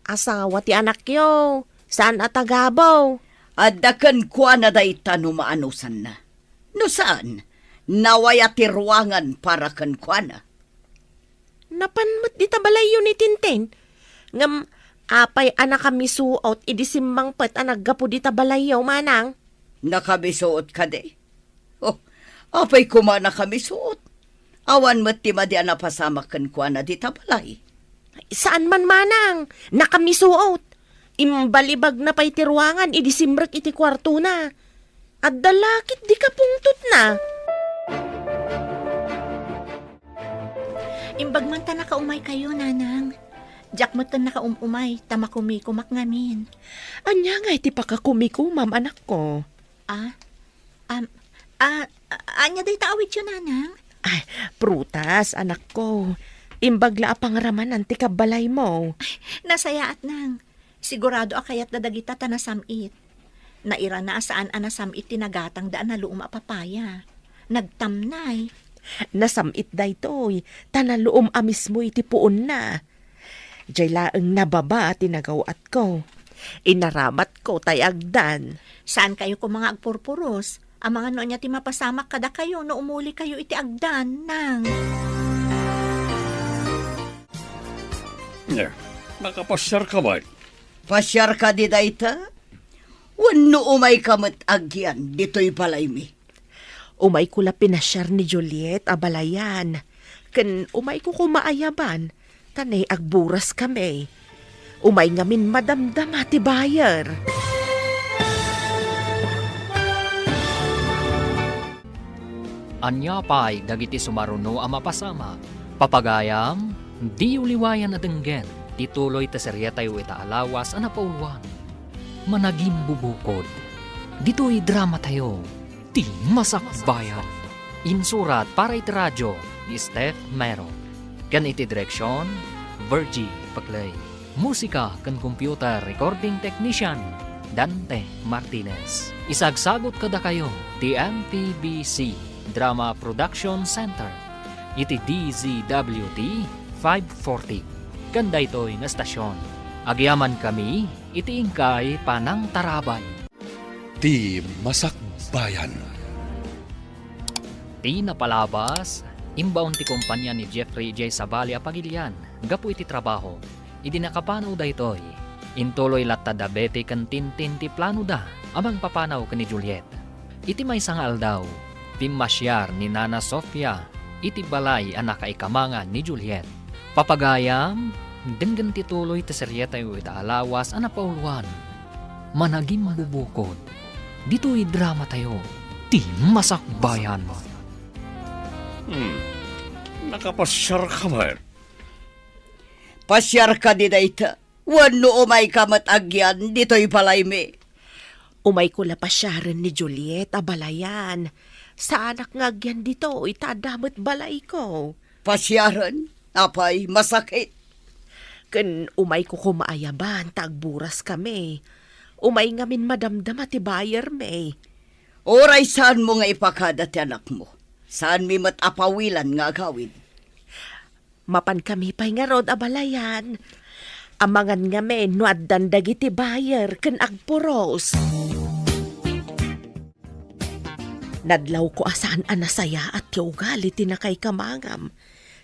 Asawa ti anak yo. Saan atagabaw? Adakan kuha na day tanumaanusan na. No saan? Nawaya ti ruangan para kan kuha na. Napanmat di tabalayo ni Tintin. Apay anak kami suot idisimbang pet anaggapo di tabalayo manang. Nakabisuot ka de. Oh, apay kumana kami suot. Awan mo't ti madi anapasamak kan kuha na di tabalay. Saan man manang? Nakamisuot. Imbalibag na pa'y tiruangan idisimbrek iti kwarto na. At dalakit di ka pungtot na. Imbag man ta nakaumay kayo, nanang. Diyak mo ta nakaumay, tamakumikumak ngamin. Anya nga iti pakakumikumam anak ko. Anya day taawit yun, nanang? Ay, prutas anak ko. Imbagla apangaraman ti kabalay mo. Nasaya at nang. Sigurado akayat dadagita ta nasamit. Naira na saan anasamit tinagatang daan na luum apapaya. Nagtamnay. Nasamit daytoy, tanaluom amis mo iti puon na. Diyay laeng nababa tinagawat ko. Inaramat ko tayagdan. Saan kayo ko mga agpurpuros? Ang mga noon niya ti mapasamak kada kayo no umuli kayo iti agdan, nang. Yeah, nakapasyar ka ba? Pasyar ka di dayta? Wano umay kamat agyan, dito'y balay mi. Umay ko la pinasyar ni Juliet abalayan. Ken umay ko kumaayaban. Tanay agburas kami. Umay ngamin madamdama ti bayer. Anya pa'y dagiti sumaruno ang mapasama. Papagayam, di uliwayan na denggen. Tituloy ta serya tayo itaalawas ang napauluan. Managim bubukod. Dito'y drama tayo. Ti Masakbayan. Insurat para iti radyo ni Steph Mero. Kan iti direksyon, Virgie Paglay. Musika kan computer recording technician, Dante Martinez. Isagsagot kada kayo, ti MPBC Drama Production Center. Iti DZWT 540. Kanda ito'y na stasyon. Agyaman kami, iti ingkay panang tarabay. Ti Masakbayan. Ti napalabas, imbaon ti kumpanya ni Jeffrey J. Sabali apagilian, gapu iti trabaho. Idi nakapanaw da ito'y, intuloy latta da bete kan Tintin ti plano da, amang papanaw ka ni Juliet. Iti may sangal daw, pimasyar ni Nana Sofia, iti balay ang nakaikamangan ni Juliet. Papagayam, denggan tituloy ti seryeta yu itaalawas ang napauluan. Managim bubukod. Dito'y drama tayo, ti Masakbayan. Nakapasyar ka ba? Pasyar ka di dayta. Wano umay kamat agyan, dito'y balay mi. Umay ko la pasyaran ni Juliet abalayan. Sa anak ngagyan dito, itadamot balay ko. Pasyaran, apay masakit. Ken umay ko kumaayaban, tagburas kami. Umay ngamin madamdama ti bayer me. Oray saan mo nga ipakada ti anak mo? Saan mi matapawilan nga gawin? Mapan kami pa'y nga rod abalayan. Amangan nga men no addan dagiti bayer ken agpuros. Nadlaw ko asaan anasaya at ugali tinakay kamangam.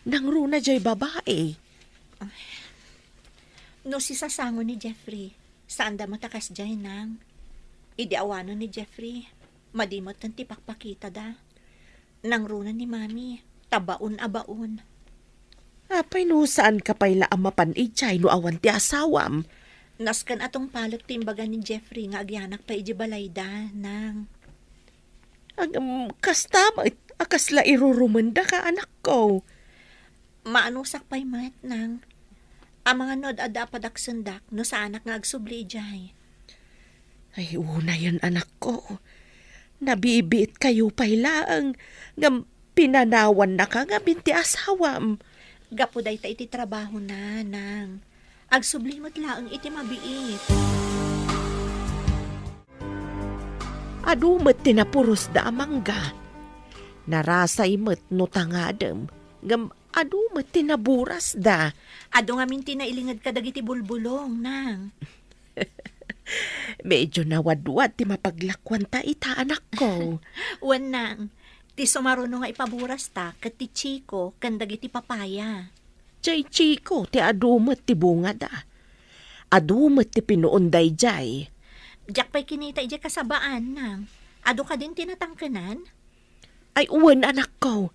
Nang runa jay babae. No si sasango ni Jeffrey, saan da matakas dyan, nang? Idi awanon ni Jeffrey. Madimot ng tipakpakita da. Nang runan ni Mami. Tabaon-abaon. Apay no saan ka pa'y laamapan ijay no awan ti asawam. Naskan atong palot timbagan ni Jeffrey nga agyanak pa iji balayda nang. Kasta akas la irurumanda ka anak ko. Maanusak pa'y mat nang. Ang mga nod ada padaksendak no sa anak nga agsubli ijay. Ay una yan anak ko. Nabibiit kayo pa'y laang ngam pinanawan na ka nga binti asawam. Gapuday ta iti trabaho na nang. Agsublimot laang iti mabiit. Adumat tinapuros da amangga. Narasay met no tangadem. Ngam adumat tinaburas da. Ado nga minti na ilingad ka dagiti bulbulong nang. Medyo nawadwad ti mapaglakwan ta ita anak ko. Wan nang. Ti sumaruno nga ipaburas ta ket ti chiko ken dagiti papaya. Jay chiko ti adumat ti bunga da. Adumat ti pinuunday jay. Diyak pa'y kinita ije kasabaan nang. Ado ka din tinatangkanan? Ay uwan anak ko.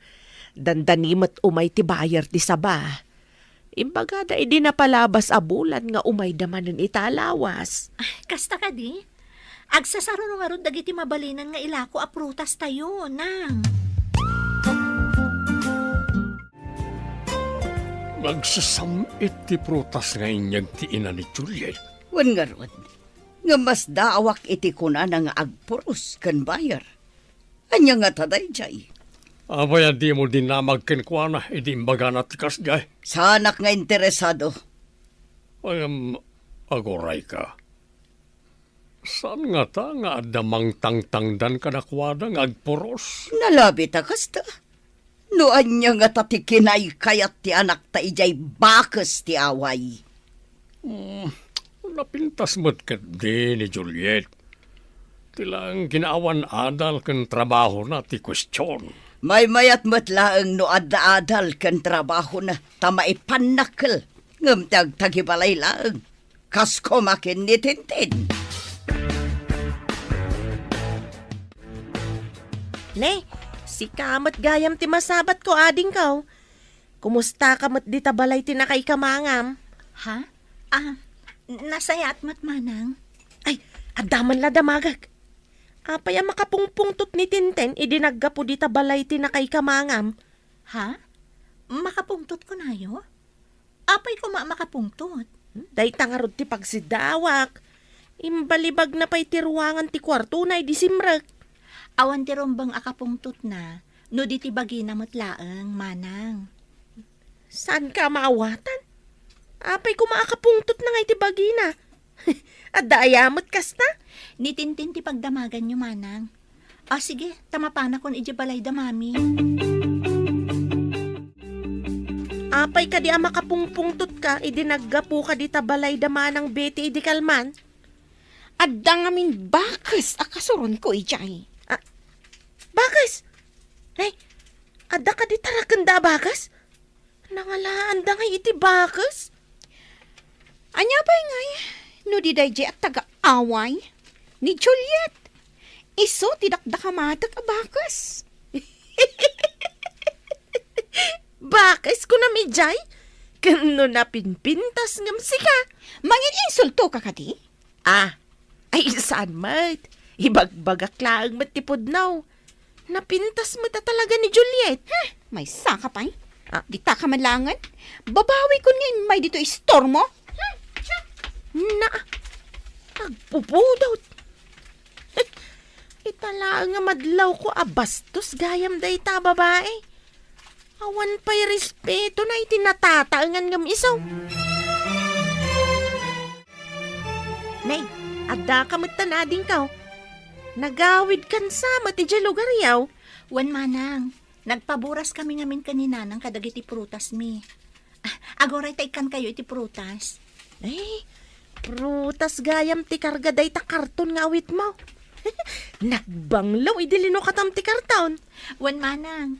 Dandanimat umay ti bayar ti saba. Imbaga da idi napalabas a bulan nga umay damanen italawas. Kasta ka di? Agsasaruno nga ron dagiti mabalinan nga ilako a prutas tayo nang. Nagsasamit ti prutas nga inyag ti ina ni Juliet. Wan nga ron. Nga mas daawak iti kuna nga agpuros kan bayar. Anya nga taday jay. Abaya di mo dinamag kenkwana, idi imbaga na tikas jay. Sanak nga interesado. Agoray ka. Saan nga ta nga adamang tangtangdan ka nakwada nga agpuros? Nalabi ta kasta. No anya nga tatikinay kayat ti anak ta ijay bakas ti away. Napintas mo't kat di ni Juliet. Tilang ginaawan adal kan trabaho na ti kwestiyon. May mayat matlaang no adda-adal kan trabaho na tamaipanakal. Ngam tagtagibalay laang. Kasko makin ni Tintin. Ne, si kamat gayam ti masabat ko ading kaw. Kumusta kamat di tabalay ti nakay kamangam? Ha? Nasayat matmanang. Ay, adaman la damagag. Apay ang makapungpungtot ni Tinten, idinaggapo di tabalay ti nakay kamangam. Ha? Makapungtot ko na yo? Apay ko makapungtot? Day tangarod ti pagsidawak. Imbalibag na pa'y tiruangan ti kwarto na idisimrek. Awan ti rombang akapungtot na, no di ti bagi na matlaang, manang. Saan ka maawatan? Apay ko maakapungtot na nga iti bagi na. At daayamot kasta? Ni Tintin ti pagdamagan nyo, manang. Sige, tamapana kon iji balay da mami. Apay ka di makapungpungtot ka, idinaggapo ka di tabalay damanang beti idi kalman. Adda ngamin bakas akasuron ko ijay. Bakas? Ay, adda ka di tarakanda bakas? Nangalaan da nga iti bakas? Anya ba ngay? No di dayjay at taga-away? Ni Juliet. Iso tidakda ka matag a bakas. Bakas ko na midjay? Kano na pinpintas ngam sika? Mangin insulto ka kadi? Ay saan mat? Ibagbagak laang matipod now. Napintas mo ta talaga ni Juliet. May saka pa'y. Di ta ka manlangan. Babawi ko ngayon may dito istormo. Na, agpupudot. Itala nga madlaw ko abastos gayam day ta babae. Awan pa'y respeto na itinatataangan ngam isaw. Nay, adda ka matanading kaw. Nagawid kan sa matidya lugar yaw. Wan manang, nagpaburas kami ngamin kanina ng kadagiti prutas mi. Agoray ta ikan kayo iti prutas. Ay, prutas gayam ti karga day ta karton nga awit mo. Nagbanglaw idilino katam ti karton. Wan manang,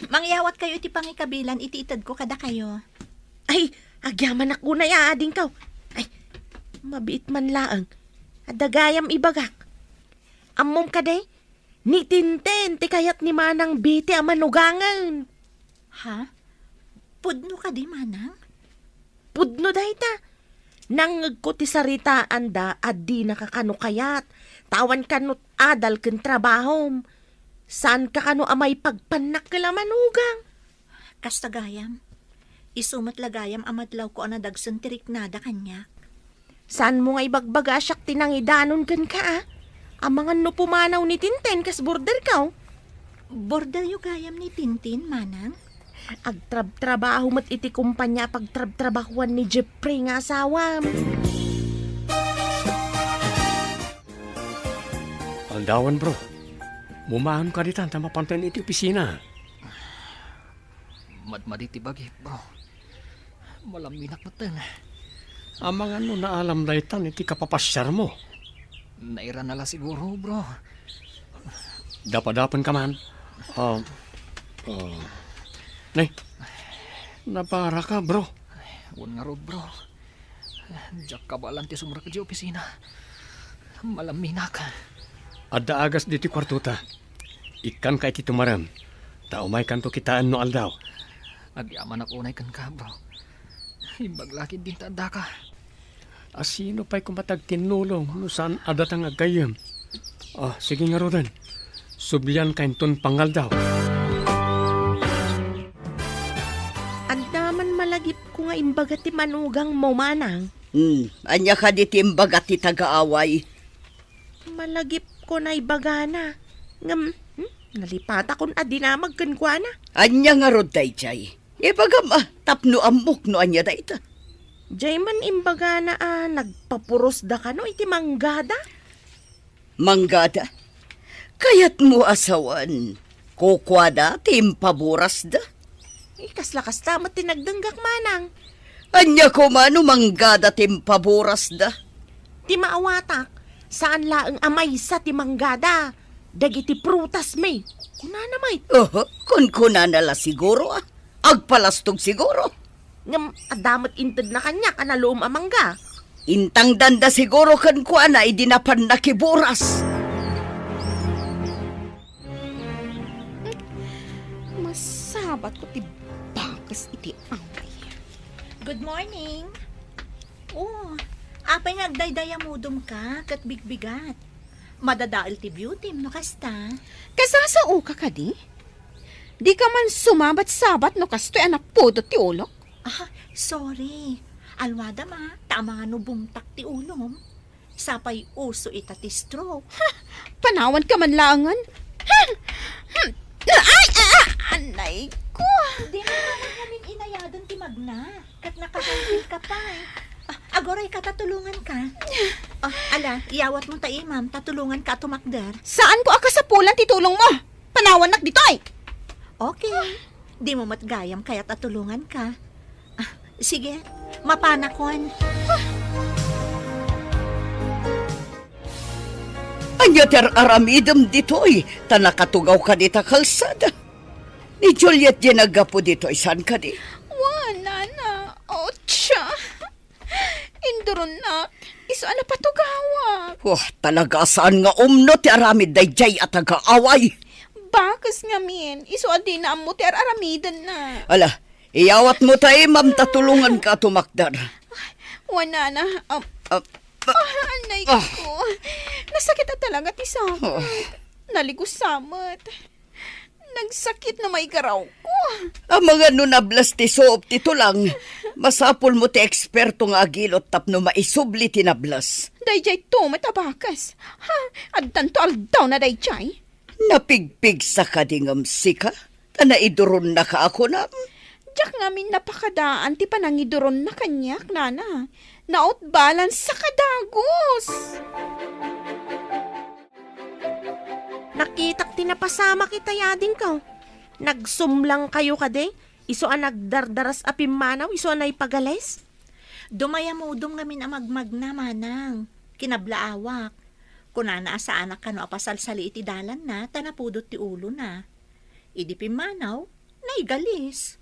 mangyawat kayo iti pangikabilan iti itad ko kada kayo. Ay, agyaman ako na yaading kaw. Ay, mabiit man laang. Adagayam ibagak. Amom ka day, ni Tintin, ti kayat ni Manang Biti ang manugangan. Ha? Pudno ka di, manang? Pudno day ta. Nang ko ti saritaan da, adi nakakanukayat. Tawan kanot adal ken trabahom. Saan ka kano amay pagpanak kala manugang? Kastagayam. Isumat lagayam amadlaw ko ang nadagsan tirik nada kanya. Saan mo nga ibagbaga siyak tinangidanon kan ka ah? Amangan no pumanaw ni Tintin kas border ka. Border yu gayam ni Tintin, manang? Agtrab-trabaho mat iti kumpanya pagtrab-trabahuan ni Jeffrey nga asawam. Aldawan bro, mumahan ka ditan tama pantayin iti opisina. Madmaditi bagi, bro. Malaminak na tan. Amang ano na alam daytan iti kapapasyar mo. Naira nala siguro, bro. Dapadapan ka man. Nay, napara ka bro. Wan nga ro, bro. Diyak ka ba lang ti sumura ka di opisina. Malaminak. Adda agas diti kwartuta. Ikan ka iti tumaram. Taumay kanto kitaan no aldaw. Agyaman ako unay kan ka, bro. Ibaglakid din tanda ka. Asino pa'y kumatag tinulong no saan adatang agayam. Sige nga rodan. Sublian kainton pangal daw. Andaman malagip ko nga imbaga ti manugang mo manang. Anya ka di timbaga ti tagaaway. Malagip ko na ibagana. Ngam, nalipata kon adi na magkankwana. Anya nga rod dayjay. Ibagam tapno amok no anya dayta. Jay man imbaga na nagpapuros da ka no iti manggada. Manggada. Kayat mo asawan. Kukwada timpaburas da. Ikas-lakas tamat tinagdanggak manang. Anya ko mano manggada timpaburas da. Ti maawatak, saan laang amay sa ti manggada. Dagiti prutas may. Kuna na may. Kun nala siguro Agpalastog siguro. Ngam adamat inted na kanya kanaloom amangga. Intang danda siguro kan kuana idinapan na kiburas. Masabat ko ti bakas iti angay. Good morning. Apay ngagdaydaya mudom ka, kat bigbigat. Madadaal ti beauty, no kasta? Kasasao ka di? Di ka man sumabat-sabat no kastoy anak podot ti ulok. Sorry. Alwada ma, tama nga no bumtak ti ulom. Sapay uso ita ti stroke. Panawan ka man langan. Anay ko. Di na naman kami inayadan ti magna. Kat nakagantil ka pa Agoray ka, tatulungan ka. Iyawat mo tayo, ma'am. Tatulungan ka tumakder. Saan ko akasapulan titulong mo? Panawan nak dito ay. Okay. Di mo matgayam kaya tatulungan ka. Sige, mapanakon. Anya ter aramidem ditoy, tanakatugaw ka di ta kalsada. Ni Juliet ginagapo ditoy, saan ka di? Wala na. Ocha. Induron na. Iso ana patugawa. Talaga saan nga umno ti aramid dayjay at agaaway. Bakas nga min. Iso adi na mo ti aramidan na. Ala, iyawat mo tayo, ma'am, tatulungan ka tumakdar. Wala na. Anay ko. Nasakit na talaga ti samat. Naligusamat. Nagsakit na may garaw ko. Ang mga nunablas ti soop tito lang. Masapol mo ti eksperto nga agilot tapno maisubli tinablas. Dayjay to matabakas. Addan to aldaw na dayjay. Napigpig sa kadingam sika? Tanaiduron na ka ako na? Diyak ngamin napakadaan ti panangiduron na kanyak, nana. Naot balance sa kadagos. Nakitak tinapasama kita yading ka. Nagsumlang kayo kade. Iso ang nagdardaras apimanaw, iso ang naipagales. Dumayamudom ngamin ang magmagna, manang. Kinablaawak. Kunana sa anak ka no apasalsali iti dalan na, tanapudot ti ulo na. Idi pimanaw, naigalis.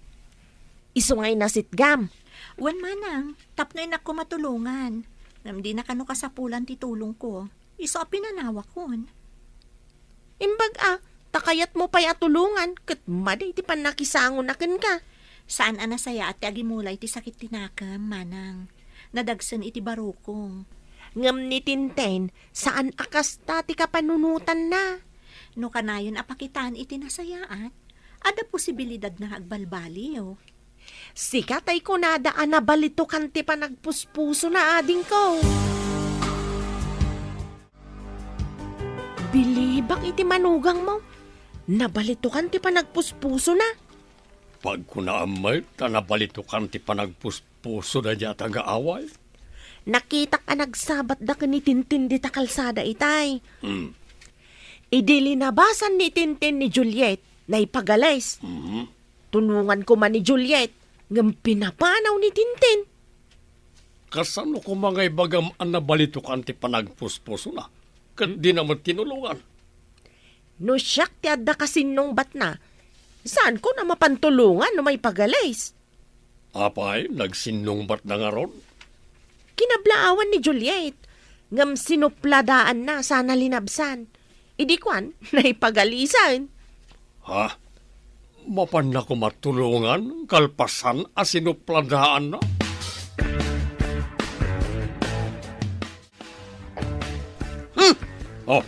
Iso nga'y nasitgam. Wan manang, tapnoy na ko matulungan. Namdi na kano kasapulan ti tulong ko. Iso pinanawa kon. Imbag takayat mo pa'y atulungan, kat maday ti panakisangon akin ka. Saan anasaya at agimulay ti sakit tinakam, manang. Nadagsan iti barukong. Ngam ni Tintin, saan akas ti kapanunutan na? No kanayon apakitaan iti nasayaat, ada posibilidad na agbalbaliw. Sikat ay kunadaan na balito kanti pa nagpuspuso na ading ko. Bilibak iti manugang mo. Nabalitukan ti pa nagpuspuso na. Pag kunaamay, tanabalitukan ti panagpuspuso na niya taga-away. Nakita ka nagsabat da ka ni Tintin di ta kalsada itay. Hmm. Idilinabasan ni Tintin ni Juliet na ipagalays. Tunungan ko man ni Juliet ngam pinapanaw ni Tintin. Kasano ko mga ibagam ang nabalitukan ti panagpuspuso na? Di naman tinulungan. No siyak ti adda kasinong bat na, saan ko na mapantulungan no may pagalays? Apay, nagsinungbat na nga ron. Kinablaawan ni Juliet, ngam sinupladaan na sana linabsan. Idi kwan, naipagalisan. Ha? Mapan na ko matulungan, kalpasan, asinupladaan na. Oh,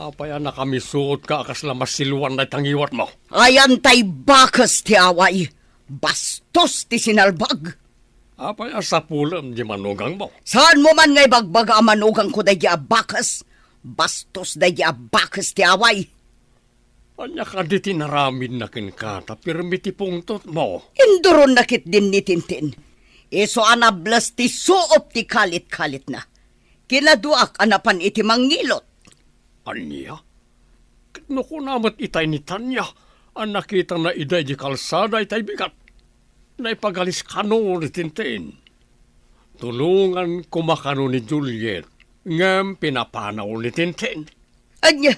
apaya na kami suot ka akas na masiluan na tangiwat mo. Ayan tay bakas ti away. Bastos ti sinalbag. Apaya sa pulam di manugang mo. Saan mo man ngay bagbaga manugang ko day bakas? Bastos day bakas ti away. Anya ka di tinaramid na kinkata, pirmiti pungtot mo. Induron nakit din ni Tintin. Iso anablas ti suop ti kalit-kalit na. Kinaduak anapan iti mangilot. Anya? No ko namat itay ni Tanya, ang nakita na iday di kalsada itay bigat. Naipagalis kano ni Tintin. Tulungan kumakano ni Juliet, ngam pinapanaw ni Tintin. Anya,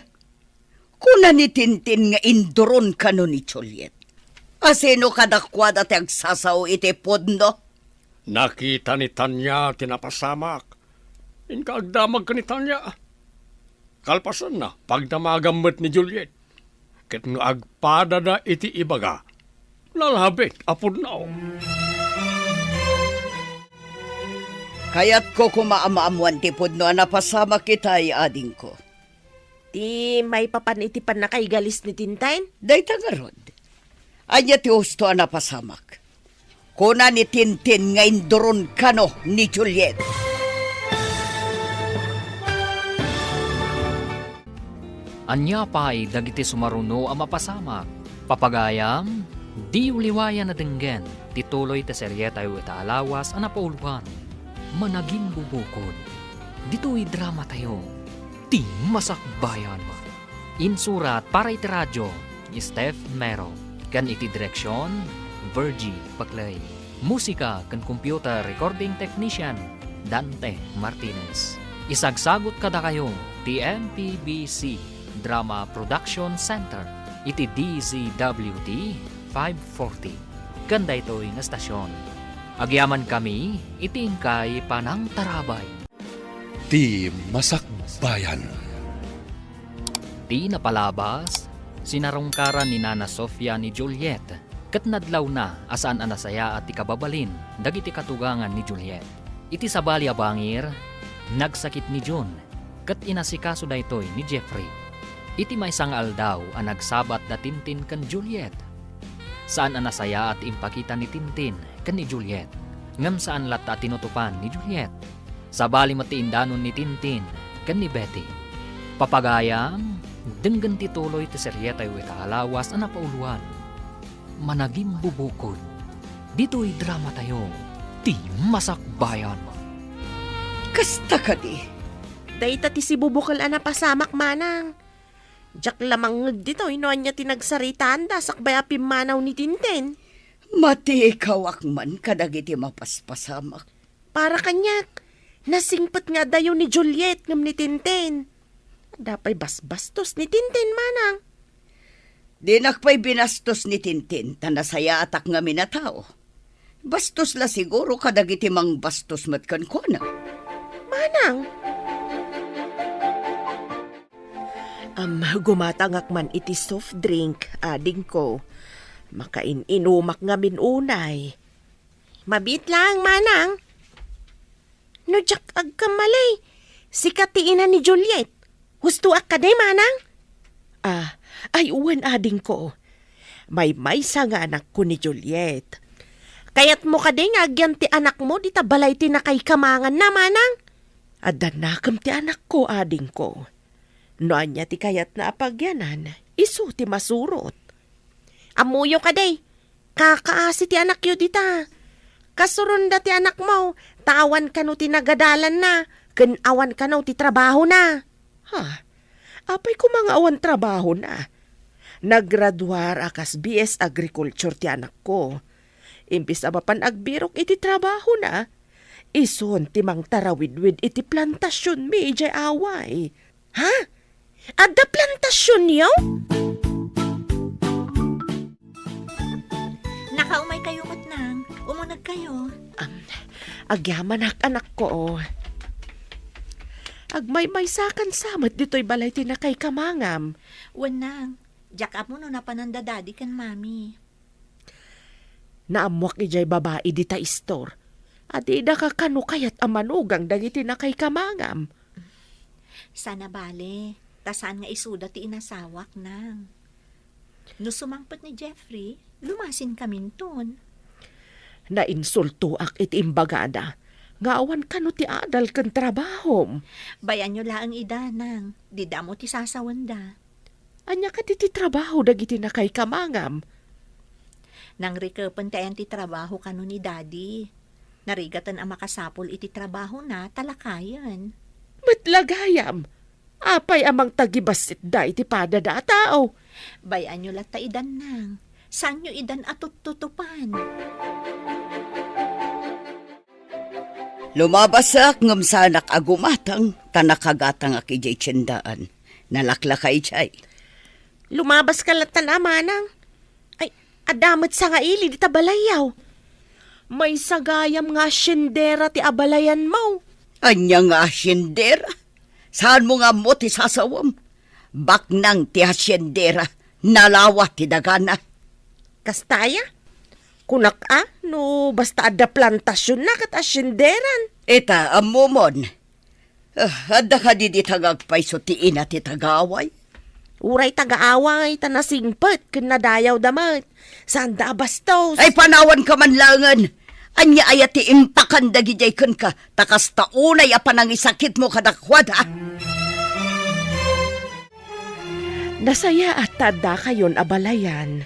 kuna ni Tintin nga induron kano ni Juliet. Asino kadakwada ti agsasaw iti podno? Nakita ni Tanya tinapasamak. Inkaagdamag ka ni Tanya. Kalpasan na, pagdamagamot ni Juliet. Ket no agpada na iti ibaga, nalhabit apod na. Kaya't ko kumaamaamuan ti podno napasama kitay ading ko. Ti may papanitipan na kay galis ni Tintin? Day tagarod. Anya ti husto napasamak. Kuna ni Tintin nga induron kano ni Juliet. Anya pa'y dagiti sumaruno ang mapasamak. Papagayam, di uliwayan na denggen, tituloy ta seryeta yu ita alawas ang napauluan. Managing bubukod. Dito'y drama tayo. Ti masakbayan. Insurat para iti radyo, Steph Mero. Kan iti direksyon, Virgie Paclay. Musika kan computer recording technician, Dante Martinez. Isagsagot kada kayo, TMPBC Drama Production Center, iti DZWD 540. Ganda ito'y nga stasyon. Agyaman kami, itingkay panang tarabay. Ti Masakbayan. Di napalabas, sinarungkaran ni Nana Sofia ni Juliet, kat nadlaw na asaan anasaya at ikababalin, dagiti katugangan ni Juliet. Iti sabali abangir, nagsakit ni June, kat inasikaso da ito'y ni Jeffrey. Iti may isang aldaw ang nagsabat da Tintin kan Juliet. Saan anasaya at impakita ni Tintin kan ni Juliet. Ngam saan lata tinutupan ni Juliet. Sabali matiindanon ni Tintin kan ni Betty. Papagayam, denggan tituloy ti seryeta yu alawas ang napauluan. Managing bubukod. Dito'y drama tayo. Ti Masakbayan. Kasta ka di. Dayta ti si bubukal ana pasamak manang. Jak lamang dito, inoan niya tinagsaritaan da sakbay apimanaw ni Tintin. Mati ikaw akman kadagiti mapaspasamak. Para kanyak, nasingpet nga dayo ni Juliet ngam ni Tintin. Dapay basbastos ni Tintin manang. Di nakpay binastos ni Tintin, tanasaya atak nga minatao. Bastos la siguro kadagiti mang bastos matkan ko na. Manang, Gumatangak man iti soft drink, ading ko. Makain-inumak nga minunay. Mabit lang, manang. No, jak agkamalay. Sikatiin na ni Juliet. Husto ak ka day, manang? Ay uwan ading ko. May sa nga anak ko ni Juliet. Kayat mo ka day nga agyan ti anak mo, di tabalay ti na kay kamangan na, manang. Adanakam ti anak ko, ading ko. Noan niya ti kayat na apagyanan, isu ti masurot. Amuyo ka day, kakaasi ti anak yu dita. Kasurunda ti anak mo, tawan ka no ti nagadalan na, kanawan ka no ti trabaho na. Apay ko mga awan trabaho na. Naggraduar akas BS Agriculture ti anak ko. Imbis abapan agbirok iti trabaho na, ison ti mang tarawidwid iti plantasyon mi ijay away. Ha? Adda plantasyon yaw? Nakaumay kayo nang. Umunag kayo. Agyaman anak ko. Agmay-may sakan samat dito'y balay tinakay kamangam. Wanang. Jack up mo no napananda daddy kan mami. Naamwak ijay babae di ta istor. At ida ka kano kayat amanugang dagiti na kay kamangam. Sana bale. Tasan nga isuda ti inasawak nang. No sumangpat ni Jeffrey, lumasin kami ton. Nainsulto ak iti imbagada. Nga awan kano ti adal kan trabahom. Bayan nyo laang ida nang. Dida mo ti sasawanda. Anya ka ti trabaho dagiti na kay kamangam. Nang rikapan tayan ti trabaho kano ni daddy. Narigatan ang makasapol iti trabaho na talakayan. Matlagayam. Apay amang tagibasit da iti padada tao. Bayan nyo lata idan nang. San nyo idan atut-tutupan? Lumabasak ngam sanak agumatang tanakagatang akijay tiyendaan. Nalaklakay jay. Lumabas ka latan amanang. Ay, adamat sa nga ili di tabalayaw. May sagayam nga syendera ti abalayan mo. Anya nga asyendera? Saan mo nga mo ti sasawam? Baknang ti asyendera, nalawa ti dagana. Kastaya? Kunak no basta ada plantasyon na kat asyenderan. Eta, amumon. Adda ka di tagagpayso ti ina ti tagaway. Uray tagaaway, tanasingpet, kinadayaw damat. Saan da bastos? Ay panawan ka man langan. Anya ayat ti impakan dagijay kun ka, takas taunay apan ang isakit mo kadakwad ha. Nasaya at tada kayon abalayan.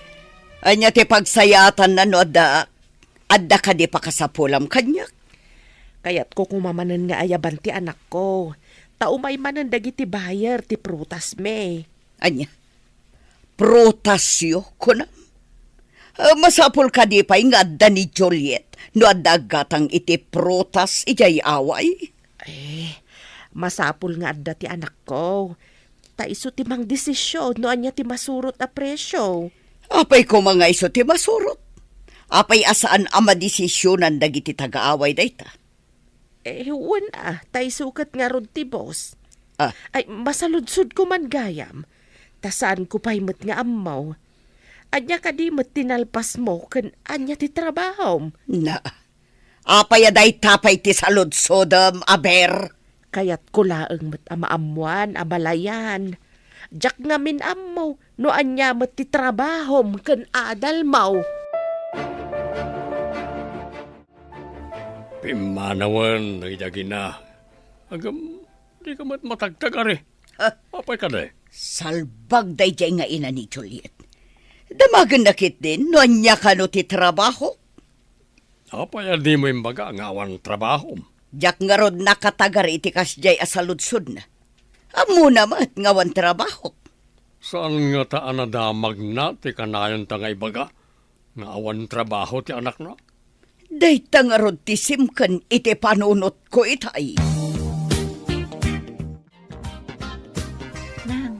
Anya ti pagsayatan na no adda ka di pakasapulam kanyak. Kayat ko kumamanan nga ayaban ti anak ko. Taumay manan dagiti bayer ti prutas me. Anya, prutasyo ko na. Masapul ka di pa'y nga adda ni Juliet no adda gatang iti prutas ijay away. Masapul nga adda ti anak ko. Taiso ti mang desisyon no anya ti masurot a presyo. Apay ko mga iso ti masurot. Apay asaan ama desisyonan dagiti tagaaway dayta. Huwan taisukat nga rod ti boss. Ah. Ay, masaludsud ko man gayam. Tasaan ko pa'y mat nga amaw. Anya ka di mat tinalpas mo kan anya ti trabaho. Na, apay aday tapay ti saludsodam aber. Kayat ko laeng mat amaamuan, abalayan. Jak nga min amaw, no anya mat ti trabaho kan adal maw. Pimanawan, nagidagi na. Agam, di ka matagtag ari. Apay ka day. Salbag dayjay nga ina ni Juliet. Damagan nakit din no anya ka no ti trabaho. Apay di mo imbaga nga awan trabaho. Jak nga rod nakatagar iti kasjay asaludsod na. Amo naman nga wan trabaho. Saan nga taan na damag na ti kanayon ta nga ibaga? Nga awan trabaho ti anak na? Dayta nga rod ti simkan iti panunot ko itay. Nang,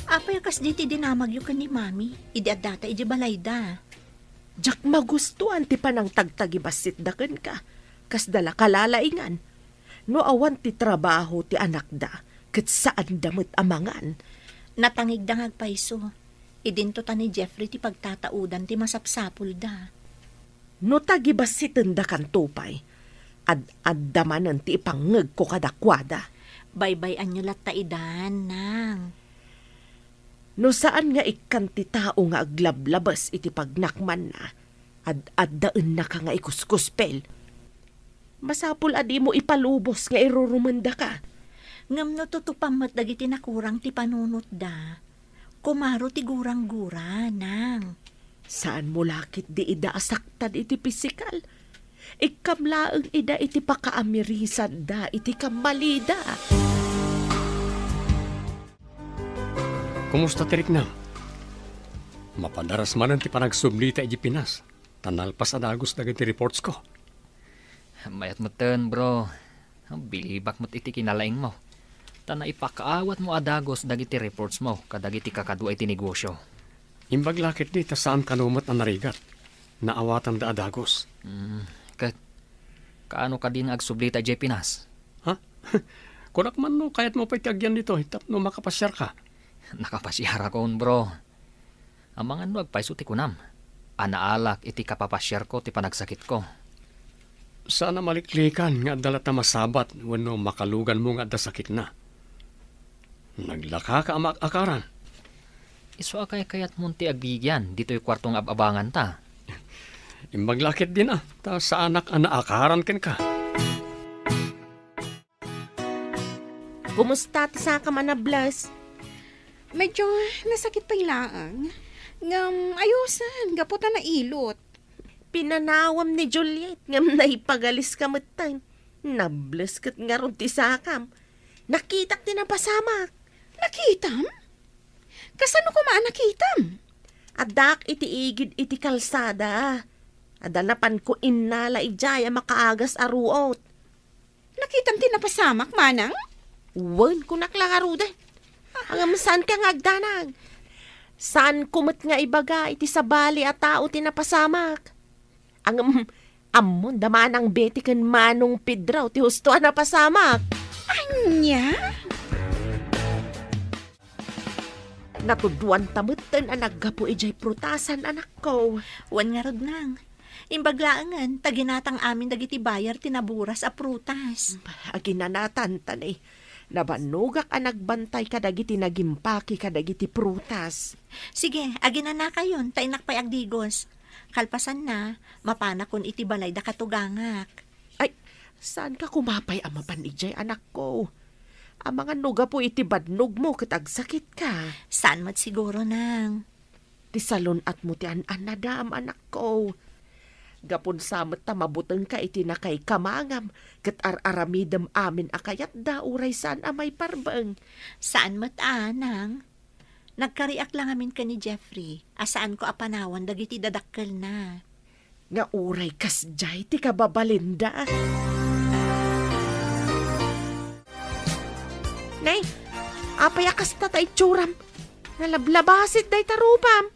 apay kas di ti dinamag yu kan ni mami. Idi at data iji balayda. Jak magustuhan ti panang tagtagibasit daken ka. Kas dala kalalaingan. No awan ti trabaho ti anak da. Kat saan damot amangan. Natangig dangag paiso. Idinto ta ni Jeffrey ti pagtataudan ti masapsapul da. No tagibas si tenda kan tupay, ad-addamanan ti ipangeg ko kadakwada. Baybayan nyo lat taidan, nang. No saan nga ikan ti tao nga aglablabas iti pagnakman na, ad-addaan na ka nga ikuskuspel. Masapul adi mo ipalubos nga irurumanda ka. Ngam no tutupamat dagiti nakurang ti panunot da. Kumaro ti gurang-gura, nang. Saan mo lakit di ida asaktan iti pisikal? Ikamlaang ida iti pakaamirisan da iti kamalida. Kumusta tirik na? Mapadaras man ti panagsumlita iti Pinas. Tanalpas adagos dagiti reports ko. Mayat mo ten, bro. Bilibak mo't iti kinalaing mo. Tana ipakaawat mo adagos dagiti reports mo kadagiti kakadwa iti negosyo. Imbag lakit di ta saan kanumat na narigat. Naawatan da adagos. Kaano ka din agsublita iti Pinas? Ha? Kunak man no, kayat mo pa itagyan dito. Hitap no makapasyar ka. Nakapasyara ko, bro. Ang mga nuag paiso ti kunam. Anaalak iti kapapasyar ko ti panagsakit ko. Sana maliklikan nga dalat na masabat wano makalugan mo nga da sakit na. Naglaka ka amak akaran. Iso akay kayat munti agbigyan dito'y kwartong ababangan ta. Imbaglakit din ta sa anak akaran ken ka. Kumusta ti sa ka manablas? Medyo nasakit pa ilaang. Ngam ayusan, gaputan na ilot. Pinanawam ni Juliet ngam naipagalis ka matan. Nables kat nga ron ti sakam. Nakitak din ang pasamak. Nakitam? Kasano ko maanakitam? Adak iti igid iti kalsada. Adanapan ko innala ijaya makaagas aruot. Nakitam ti napasamak, manang? Wan ko naklakaruda. Ang saan ka ngagdanag? Saan kumot nga ibaga iti sabali at tao ti napasamak? Ang amon damanang beti ken manong pidraw ti husto na pasamak. Anya? Natuduan tamutan ang naggapo ijay prutasan anak ko. Wan nga rod, nang. Imbaglaangan, taginatang amin dagiti bayar tinaburas a prutas. Aginanatan tanay. Nabanugak ang nagbantay kadagiti nagimpaki kadagiti prutas. Sige, aginan na kayon, tainak pa'y agdigos. Kalpasan na, mapana kun iti balay da katugangak. Ay, saan ka kumapay ang mapanijay anak ko? Ang mga nuga po iti badnog mo kitagsakit ka. Saan mat siguro, nang? Ti salon at mo ti anadam anak ko. Gapon samot ta mabuteng ka iti nakay kamangam ket ar-aramidem amin akayat da uray saan amay parbeng. Saan mat nang? Nagkariak lang amin ka ni Jeffrey. Asaan ko apanawan dagiti dadakkel na. Nga uray kasjay ti kababalinda. Nay, apayakas ta tay tsuram. Nalablabasit day tarupam.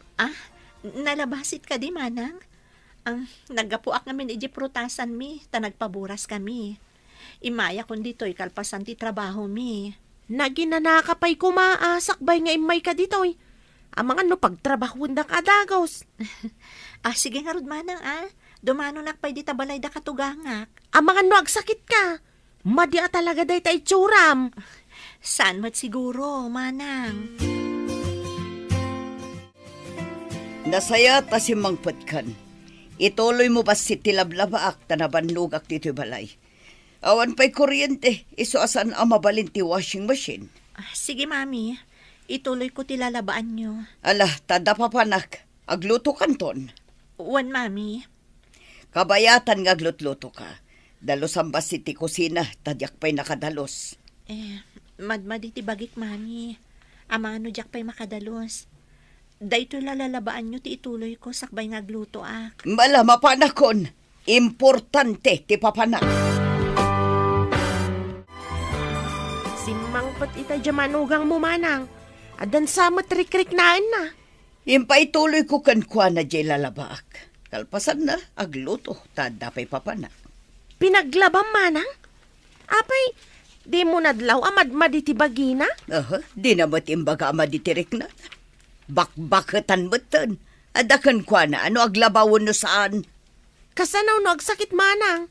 Nalabasit ka di, manang? Naggapuak namin iji prutasan mi, ta nagpaburas kami. Imaya kun dito'y kalpasan ti trabaho mi. Naginanakapay kumaasakbay nga imay ka ditoy. Ang mga no pagtrabahon da kadagos. Sige nga rod, manang, Dumano nakpay di tabalay da katugangak. Ang mga no agsakit ka. Madya talaga day tay tsuram. Saan mat siguro, manang? Nasaya ta si Mang Patkan. Ituloy mo ba si tilablabaak ta nabanugak dito balay? Awan pa'y kuryente, iso asan ang mabalin ti washing machine. Sige, mami. Ituloy ko tilalabaan nyo. Ala, tada papanak, agluto kanton. Wan, mami. Kabayatan nga aglutluto ka. Dalos ang basi ti kusina, tadyak pa'y nakadalos. Madmadi ti bagik, mami. Amano jak pa'y makadalos. Dayto lalalabaan nyo ti ituloy ko sakbay nga agluto ak. Mala, mapanakon. Importante ti papanak. Simangpat ita jamanugang mo manang. Adan samot rikrik naan na. Impaituloy ko kankwa na jay lalabaak. Kalpasan na, agluto, tada pa'y papanak. Pinaglabang manang? Apay, Di mo nadlaw amad maditibagi na? Di na mo't imbaga ama ditirik na. Bakbaketan mo't adakan kwa na, ano aglabawon no saan? Kasanaw no agsakit manang.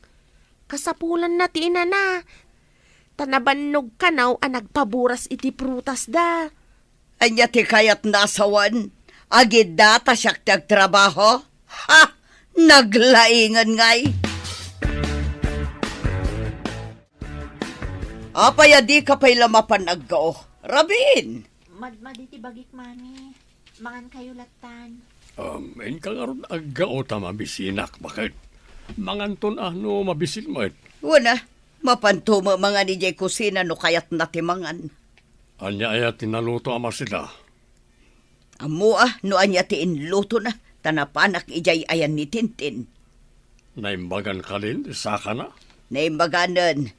Kasapulan na ti ina na. Tanabannog kanaw ang nagpaburas iti prutas da. Anya ti kayat nasawan, agid data siyak ti agtrabaho? Ha! Naglaingan ngay! Apaya di ka pa'y lamapan agao. Rabin! Maditibagik, mami. Mangan kayo latan. Amen ka nga ron agao ta mabisinak. Bakit? Manganton ano mabisin mo it. Wala, mapantuma mga ni Jay kusina no kayat natimangan. Anya ay tinaluto ama sila. Amo no anya ti inluto na, tanapanak ijay ayan ni Tintin. Naimbagan ka din, saka na. Naimbaganan.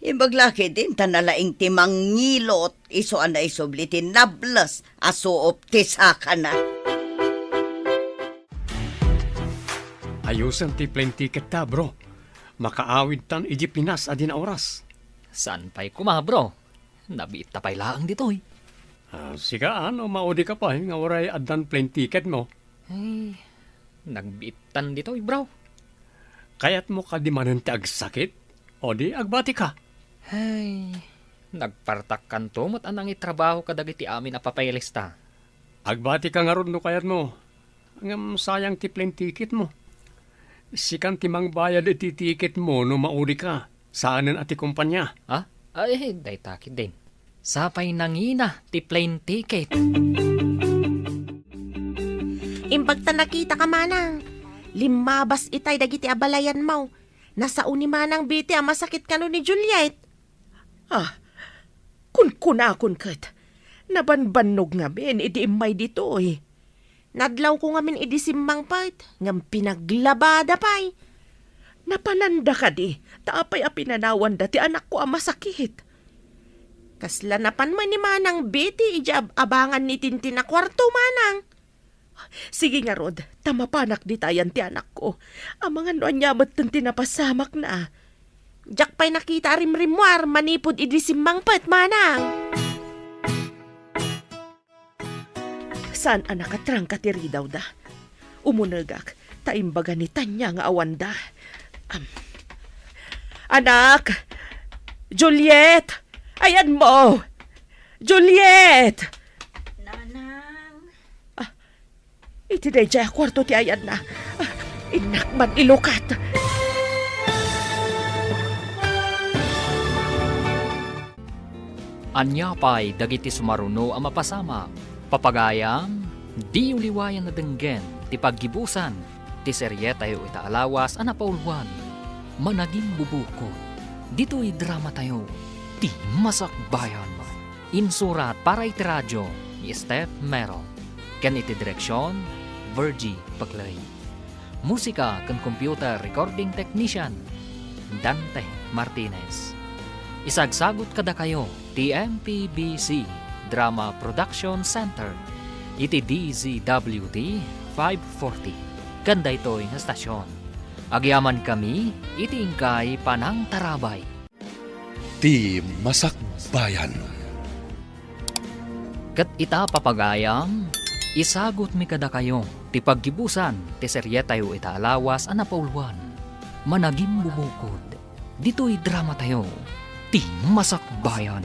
Imbaglaki din tanalaing timang ngilot, iso anay sublitin nablas, aso optisaka na. Ayusan ti plane ticket ta, bro. Makaawid tan iji Pinas adin na oras. San pa'y kumabro? Nabiit ta pa'y laang ditoy. Siga ano, maudi ka pa, nga waray adan plane ticket mo. Ay, nagbiitan ditoy, bro. Kaya't mo ka di manan ti agsakit, o di agbati ka. Ay, nagpartak kanto mo't anang itrabaho kadagiti amin a papaylista. Agbati ka nga ron no kayat mo. Ngam sayang ti plane ticket mo. Sikan timang bayad iti ticket mo no maudi ka. Saanan ati kumpanya? Ha? Ay, day takid din. Sapay nangina ti plane ticket. Imbag ta nakita ka manang. Limabas itay dagiti abalayan mo. Nasa uni manang biti ang masakit kano ni Juliet. Kun kat. Nabanbanog nga ben, idi imay dito eh. Nadlaw ko nga min idisimbang pat. Ngam pinaglabada pa'y. Napananda ka di, taapay a pinanawan dati anak ko ang masakit. Kasla napan man ni manang biti ijab abangan ni Tintin na kwarto manang. Sige nga Rod, tamapanak di tayan ti anak ko. Ang mga noanyamat ng tinapasamak na. Jak pa'y nakita rimrimwar manipod idisimbang pat manang. Saan anak katrang katiri daw da? Umunagak, taimbaga ni Tanya nga awanda. Anak! Juliet! Ayan mo! Juliet! Nanang. Iti day jaya kwarto ti ayan na. Inakman ilukat. Anya pa'y dagiti sumaruno ang mapasama. Papagayam, di uliwayan na denggen, ti paggibusan, ti seryeta yu itaalawas ang napaulwan. Managing bubukod, dito'y drama tayo, ti masakbayan. Insurat para iti radyo, ni Steph Merrill. Ken iti direksyon, Virgie Paglay. Musika kan computer recording technician, Dante Martinez. Isagsagot kada kayo, TMPBC Drama Production Center, iti DZWT 540. Ganda ito'y na stasyon. Agyaman kami, iti ingkay panang tarabay. Ti Masakbayan. Kat ita papagayam, isagot mi kada kayo, ti paggibusan, ti seryetayo itaalawas ang napaulwan. Managing bubukod, dito'y drama tayo, ti Masakbayan.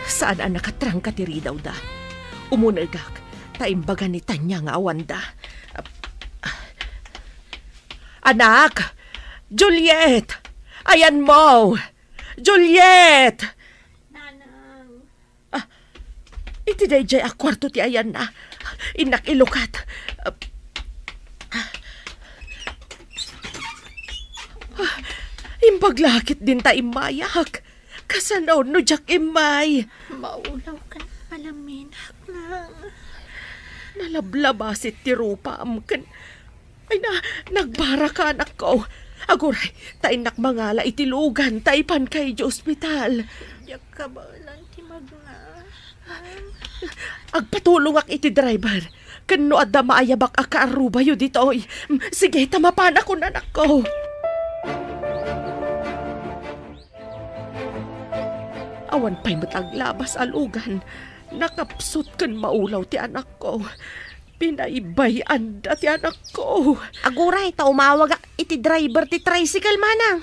Saan ang nakatrang katiri daw da? Umunagak, taimbaga ni Tanya nga awanda. Anak! Juliet! Ayan mo! Juliet! Nanang. Iti day jay akwarto ti ayan na. Inak ilukat. Imbaglakit din ta imayak. Kasanaw no jak imay. Maulaw ka na palaminak na. Nalablabasit ti rupa amken. Ay nagbara ka anak ko. Aguray, tay nakmangala itilugan, tay pan kay di ospital. Yak ka ba lang timagna? Agpatulong ak iti driver. Kano adda maayabak akaaruba yu ditoy. Sige, tamapan ako na anak ko. Awan pa'y mataglabas alugan. Nakapsot kan maulaw ti anak ko. Pinaibayan da ti anak ko. Aguray, ta umawag iti driver ti tricycle manang.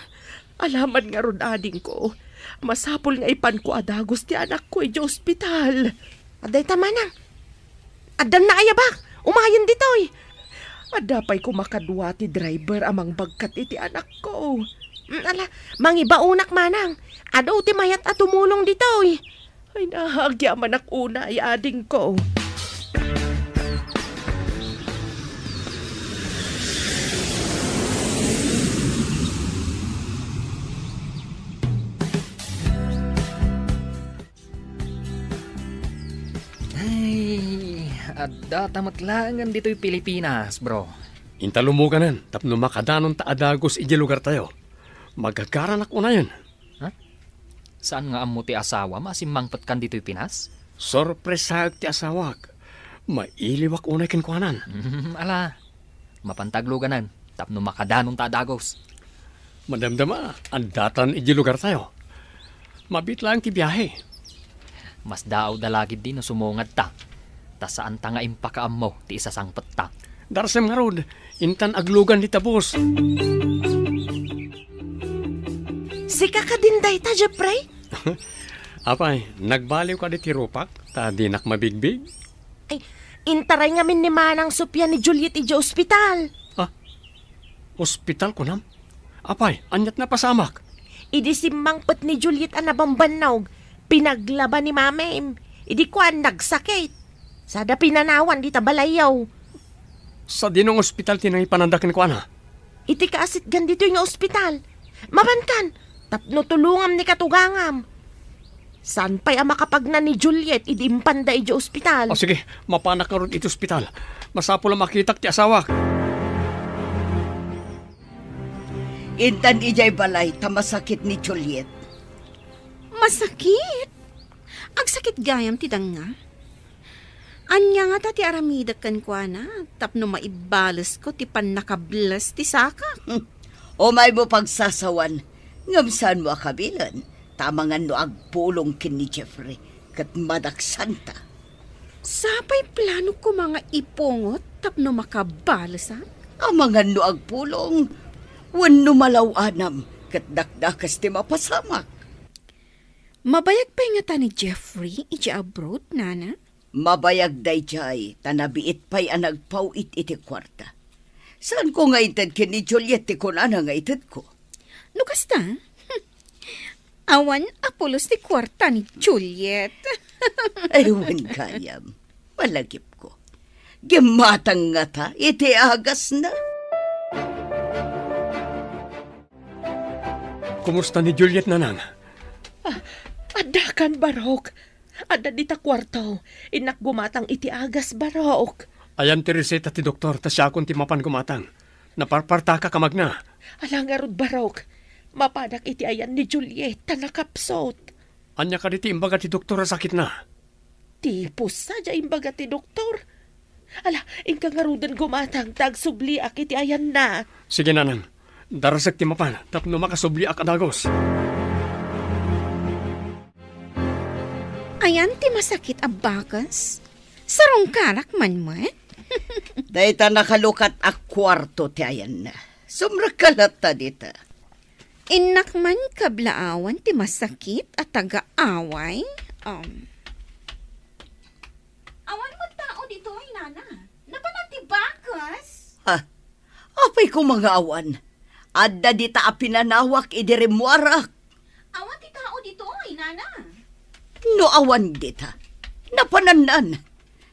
Alaman nga ron ading ko. Masapol nga ipan ko adagos ti anak ko iti ospital. Aday ta manang. Adan na ayabak. Umayan ditoy. Adapay ko makadwa ti driver amang bagkat iti anak ko. Ala, mangibaunak manang. Ado ti mayat at tumulong ditoy. Ay nahagyaman ak una ay ading ko. Ay, adda tamatlangan dito'y Pilipinas, bro. Intalumuganan, tapno makadanon ta adagos iti lugar tayo. Magagaran ako na yun. Saan nga amo ti asawa masimmangpat kan dito'y Pinas? Sorpresag ti asawak. Mailiwak unay kinkwanan. Ala, mapantagluganan, tapno makadanon ta adagos. Madamdama, ang datan iti lugar tayo. Mabit lang ti biyahe. Mas daaw dalagid din na sumungad ta. Ta saan ta nga impakaam mo ti isasangpet ta. Darsem nga rod, intan aglugan ni tabos. Sika ka din day ta, Jeffrey? Apay, nagbaliw ka di ti rupak, ta di nak mabigbig. Ay, intaray nga min ni Manang Sophia ni Juliet iti ospital. Hospital ko nam? Apay, anyat na pasamak. Idi simmangpet ni Juliet ang nabambanawg. Pinaglaban ni Mame. Idi ko ang nagsakit. Sada pinanawan di tabalayaw. Sa dinong ospital tinang ipanandakin ko ana. Iti kaasit gandito yung ospital. Mabankan, tapno tulungam ni katugangam. San pa'y ang makapagna ni Juliet idi impanda iti ospital? O sige, mapanak na ron iti ospital. Masapo lang makitak ti asawak. Intan ijay balay tamasakit ni Juliet. Masakit? Agsakit gayam ti danga. Anya nga ta ti aramidak kan kwa na, tapno maibalas ko ti pan nakablas ti saka. O may mo pagsasawan, ngamsan mo akabilan, tamangan no agpulong kin ni Jeffrey, kat madaksanta. Sapay plano ko mga ipungot, tapno makabalas ha? Amangan no agpulong, wano malawanam, kat dakdakas ti mapasamak. Mabayag pa nga ta ni Jeffrey, iti abroad, nana? Mabayag day jay, tanabiit pa'y ang nagpawit iti kwarta. Saan ko nga itad kin ni Juliet ti kunana nga itad ko? No kasta? Awan apulos ti kwarta ni Juliet. Aywan kayam, malagip ko. Gimatang nga ta, iti agas na. Kumusta ni Juliet nanang? Adakan barok. Ada dita kwarto. Inak gumatang iti agas barok. Ayan ti reseta ti doktor, ta siya akong ti mapan gumatang. Naparparta ka kamagna. Alangarod barok. Mapadak iti ayan ni Julieta nakapsot. Anya ka di ti imbaga ti doktor sakit na. Tipos sadya imbaga ti doktor. Ala, ingka ngarudan gumatang tagsubli ak iti ayan na. Sige nanang, darasag ti mapan, tapno makasubli ak adagos. Ayan ti masakit abakas. Sarong karak man mo eh. Dahita nakalukat ak kwarto ti ayan na. Sumrakalat ta dita. Inak man kablaawan ti masakit at taga-away. Awan mo tao dito ay nana. Napanatibakas. Apay ko mga awan. Adda dita apinanawak idirimuarak. Awan ti tao dito ay nana. No awan dita. Napananan.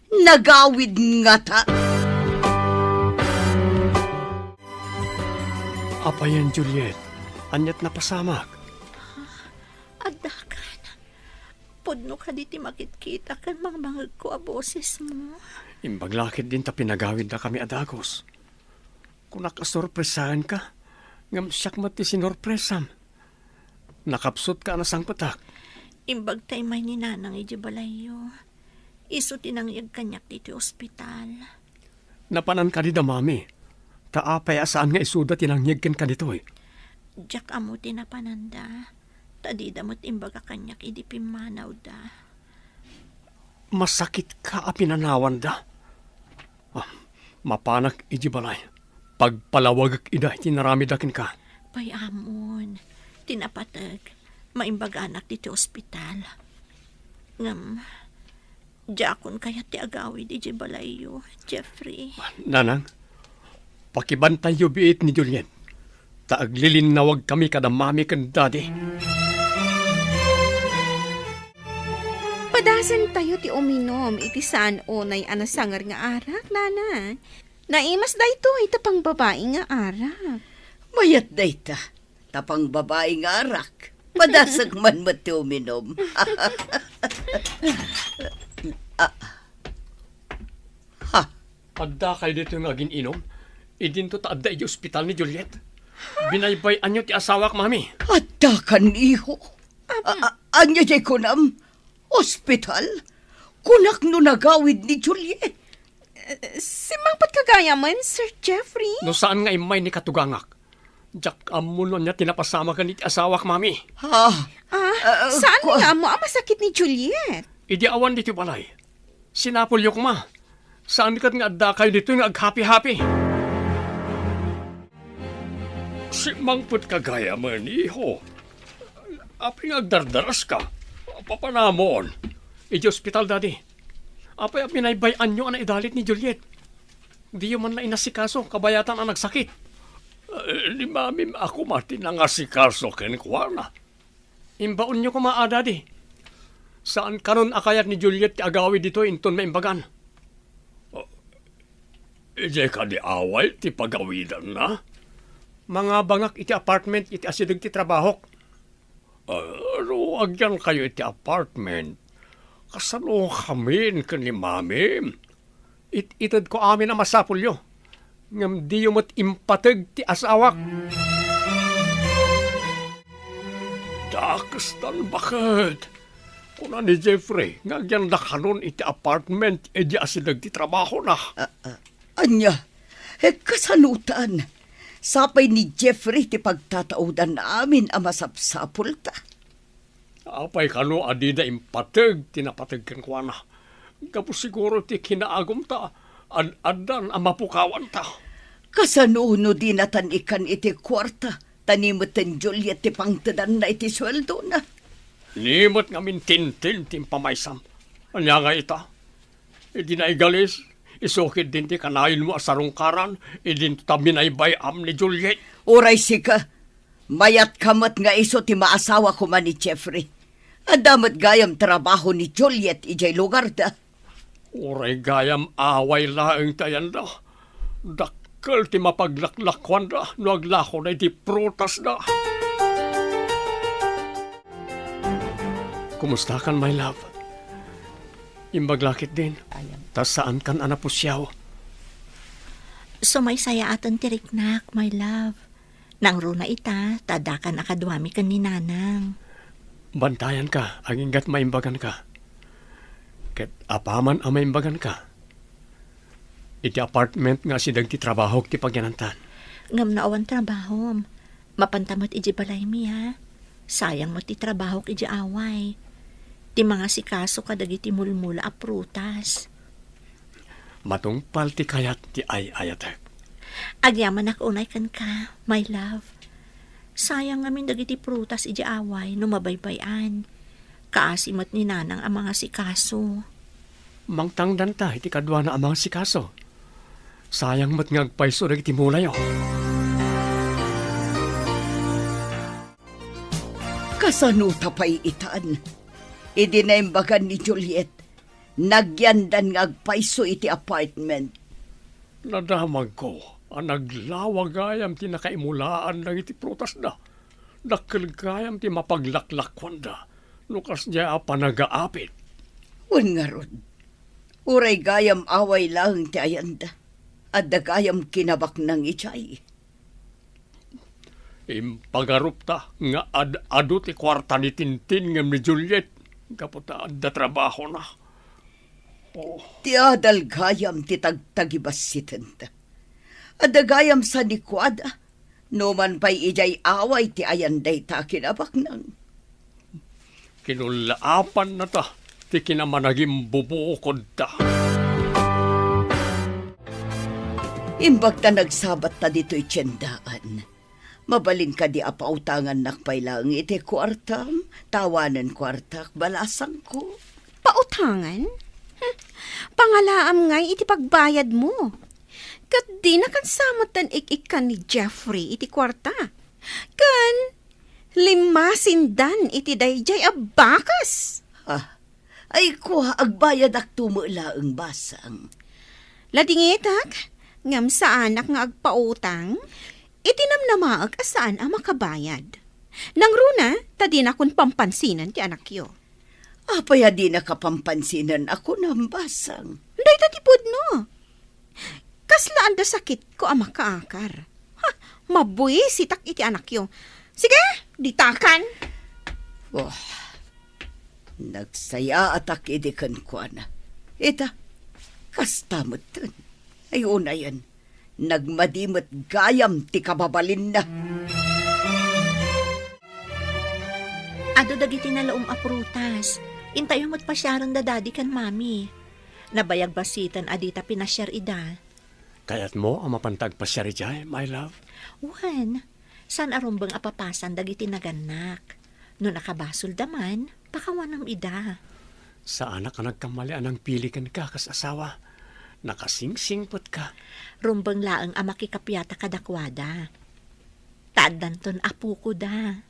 Nagawid nga ta. Apayan Juliet, anyat na pasamak. Adakan. Pudno ka diti makit-kita kan mga ko a boses mo. Imbaglakit din ta pinagawid na kami adagos. Kung nakasorpresahan ka, ngam siyak mati sinorpresam. Nakapsot ka na sang patak. Imbag tay may ni nanang ijibalayo. Iso tinangyag kanyak dito ospital. Napanan ka di da mami. Taapay asaan nga isuda tinangyag ken ka dito eh. Jack amo tinapananda. Tadi damot imbaga kanyak idi pimanaw da. Masakit ka a pinanawan da. Mapanak iji balay. Pagpalawag ida iti naramidakin ka. Pay amon, tinapatag, maimbaga anak dito ospital. Ngam, jakon kaya ti agawid iji balayo, Jeffrey. Nanang, pakibantay yu biit ni Juliet. Taaglilin na wag kami kada mami kan daddy. Padasan tayo ti uminom iti saan onay anasangar nga arak, nana. Naimas da ito itapang babae nga arak. Mayat dayta, tapang babae nga arak. Madasag man mo ti uminom. Adda kayo dito nga gininom, idinto ta adda iti ospital ni Juliet. Binaybay anyo ti asawak, mami. Adda kan iho. Anya jay kunam? Hospital? Kunak no nagawid ni Juliet. Simangpat kagaya man, Sir Jeffrey. No saan nga imay ni katugangak? Jak amunon niya tinapasama ka ni ti asawak, mami. Ha? Saan nga mo ang masakit ni Juliet? Idi awan dito balay. Sinapulyok ma. Saan kat nga adda kayo dito nga ag-happy-happy? Si mangput kagaya man, iho. Apay nga agdardaras ka. Papanamon. Iji ospital, daddy. Apay pinaybayan nyo ang idalit ni Juliet. Di man na inasikaso, kabayatan ang nagsakit. Di mami, ako matin ang asikaso kenikwana. Imbaon nyo ko daddy. Saan kanon akayat ni Juliet ti agawi dito inton maimbagan? Ije ka di away ti pagawidan na? Mga bangak iti apartment iti asidag ti trabahok. Agyan kayo iti apartment. Kasano kami ni mami. Itad ko amin ang masapulyo. Ngam di yung impatag ti asawak. Dakastan bakit? Kuna ni Jeffrey, ngagyan na kanon iti apartment edi asidag ti trabaho na. Anya, kasanutan. Sapay ni Jeffrey ti pagtataudan namin ang masapsapul ta. Apay kano adida impatag, tinapatag kan kwa na. Kapos siguro ti kinaagom ta, adan ang mapukawan ta. Kasanuno di natanikan iti kwarta, tanimutan Juliet ti pangtadan na iti sweldo na. Nimot ngamin tintin timpamaysam. Anya nga ita? Idi na igalis, isukid din ti kanayon mo asarungkaran, idin tabi na ibayam ni Juliet. Uray sika, mayat kamat nga iso ti maasawa ko man ni Jeffrey. Adamat gayam trabaho ni Juliet ijay lugar da. Uray gayam away laeng tayan da. Dakkel ti mapaglaklakwan da, no aglako na iti prutas da. Kumusta kan, my love? Imbaglakit din. Tas saan kan anapusyaw? So may saya atan tiriknak, my love. Nang runa ita, tadakan akadwami kan ni nanang. Bantayan ka, aginggat maimbagan ka. Ket apaman ang maimbagan ka. Iti apartment nga sidag ti trabaho ti pagyanantan. Ngam na awan trabaho. Mapantamot iji balay mi ha. Sayang mo ti trabaho iji away. Ti mga sikaso kadagiti mulmula a prutas. Matungpal ti kayat ti ayatek. Agyaman ak unay kan ka, my love. Sayang ngamin dagiti prutas iji away no mabaybayan. Kaasimot ni nanang ang mga sikaso. Mangtangdan ta iti kadwa na amang sikaso. Sayang mat ngagpayso dagiti mulayo. Kasanuta pa'y itaan. Idinaimbagan ni Juliet. Nagyandan ngagpaiso iti apartment. Nadamag ko, ang naglawagayam ti nakaimulaan ng iti prutas da. Nakilgayam ti mapaglaklakwan da. Lukas niya panagaapit. Wan nga ron. Uray gayam away lang ti ayanda. At dagayam kinabak ng ichay. Impagarup ta nga adu ti kwarta ni Tintin ngem ni Juliet. Kaputa adda trabaho na. Ti adal gayam ti tagtagibasitan ta. Adagayam sa nikwada. No man pa'y ijay away ti ayanday ta kinabak nang. Kinulaapan na ta, ti kinamanaging bubukod ta. Imbag ta nagsabat ta dito'y tiyendaan. Mabalin ka di apautangan nakpailang iti kwartam, tawanan kwartak, balasang ko. Pautangan? Pangalaam ngay iti pagbayad mo. Kat di na kan samatan ikikan ni Jeffrey iti kwarta. Kan limasindan iti dayjay a bakas. Ay kuha agbayad ak tumulaang basang. Ladingitak, ngam sa anak nga agpautang, itinamnamaag asaan ang makabayad. Nang runa, tadi na kun pampansinan ti anak yo. Apaya di nakapampansinan ako ng basang. Day tatipod no. Kaslaan da sakit ko ang makaakar. Mabuisitak iti anak yo. Sige, ditakan. Wah, nagsaya atak idikan ko na. Ita, kastamot dun. Ay una yan, nagmadimot gayam ti kababalin na. Ado dagiti na laom aprutas. Intayo mo't pasyaran da daddy kan mami. Nabayag basitan adita pinasyar ida. Kayat mo ang mapantag pa siya rijay, my love? Wan, san arumbang apapasan dagiti naganak. No nakabasol daman, pakawanam ida. Sa anak ka nagkamali anang pilikan ka kas asawa. Nakasingsingpot ka. Rumbang laang amakikapyata kadakwada. Taadanton apo ko da.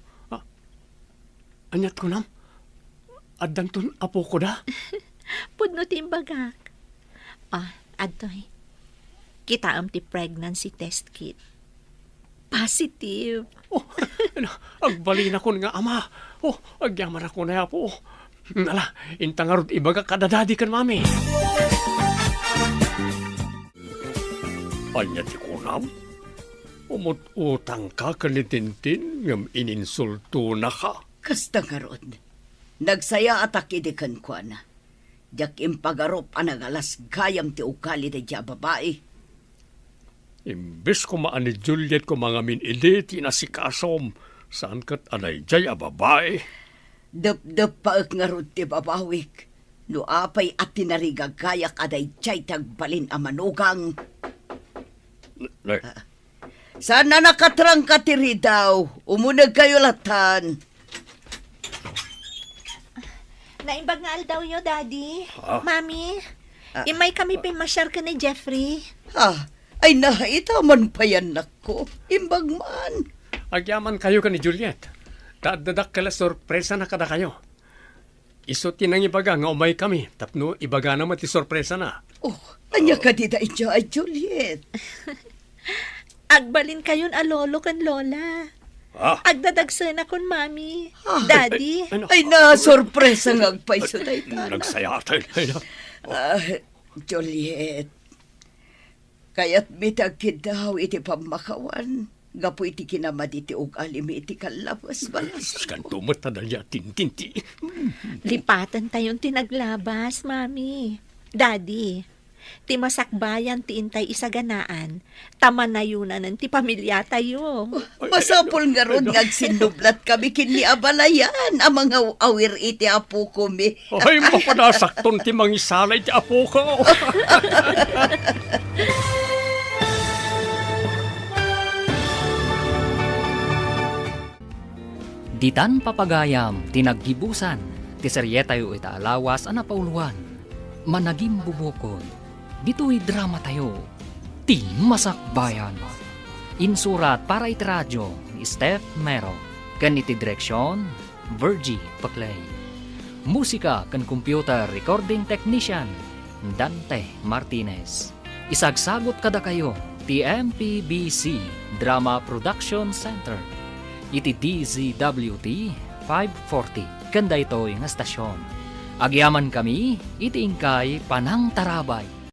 Anyat ko nam? Adanton apo ko da? Pudno timbagak. Adoy. Kita am ti pregnancy test kit. Positive. Agbalin ako nga ama. Agyaman ako na po. Nala, intangarot ibaga kadadadi kan mami. Anyat ko nam? Umut-utang ka kanitintin ngam ininsulto na ka. Kasta nga ron, nagsaya atak idikan ko na. Diyak impagarop anagalas gayam ti ukali da dya babae. Imbes ko maan ni Juliet ko mga minili tinasikasom saan kat anay jay a babae. Dap paak nga ron ti babawik. No apay at tinarigagayak aday diyay tagbalin a manugang. Sana nakatrang katiri daw. Umunag kayo latan. Naimbag nga aldaw yo, daddy. Mami, imay kami pimasyar ka ni Jeffrey. Ay nahaitaman pa yan nako. Imbag man. Agyaman kayo ka ni Juliet. Dadak kala sorpresa na kada kayo. Iso tinang ibaga nga umay kami. Tapno ibaga naman ti sorpresa na. Anya ka di da itya ay Juliet. Agbalin kayon a lolo kan lola. Agdadagsan akon mami. Daddy. Ay na sorpresa nga agpaiso tayo. Nagsaya tayo. Juliet. Kaya't mitagkid daw iti pamakawan. Gapo iti kinamad iti og alimi iti kalabas balas. Kan tumot na dalya tintinti. Lipatan tayong tinaglabas, mami. Daddy, ti masakbayan ti intay isaganaan, tamanayunan ti pamilya tayo. Masapol nga ron nagsinublat kami kini abalayan ang mga awir iti apo ko mi. Ay, mapanasakton ti mangisalay ti apo ko. Ditan papagayam, tinaggibusan, ti seryetayo itaalawas anapauluan, managing bubukod, dito'y drama tayo, ti Masakbayan. Insurat para iti radyo ni Steph Mero, kan iti direksyon, Virgie Paclay. Musika kan computer recording technician, Dante Martinez. Isagsagot kada kayo, ti MPBC Drama Production Center. Iti DZWT 540. Kanda ito yung estasyon. Agyaman kami, iti ingkay Panang Tarabay.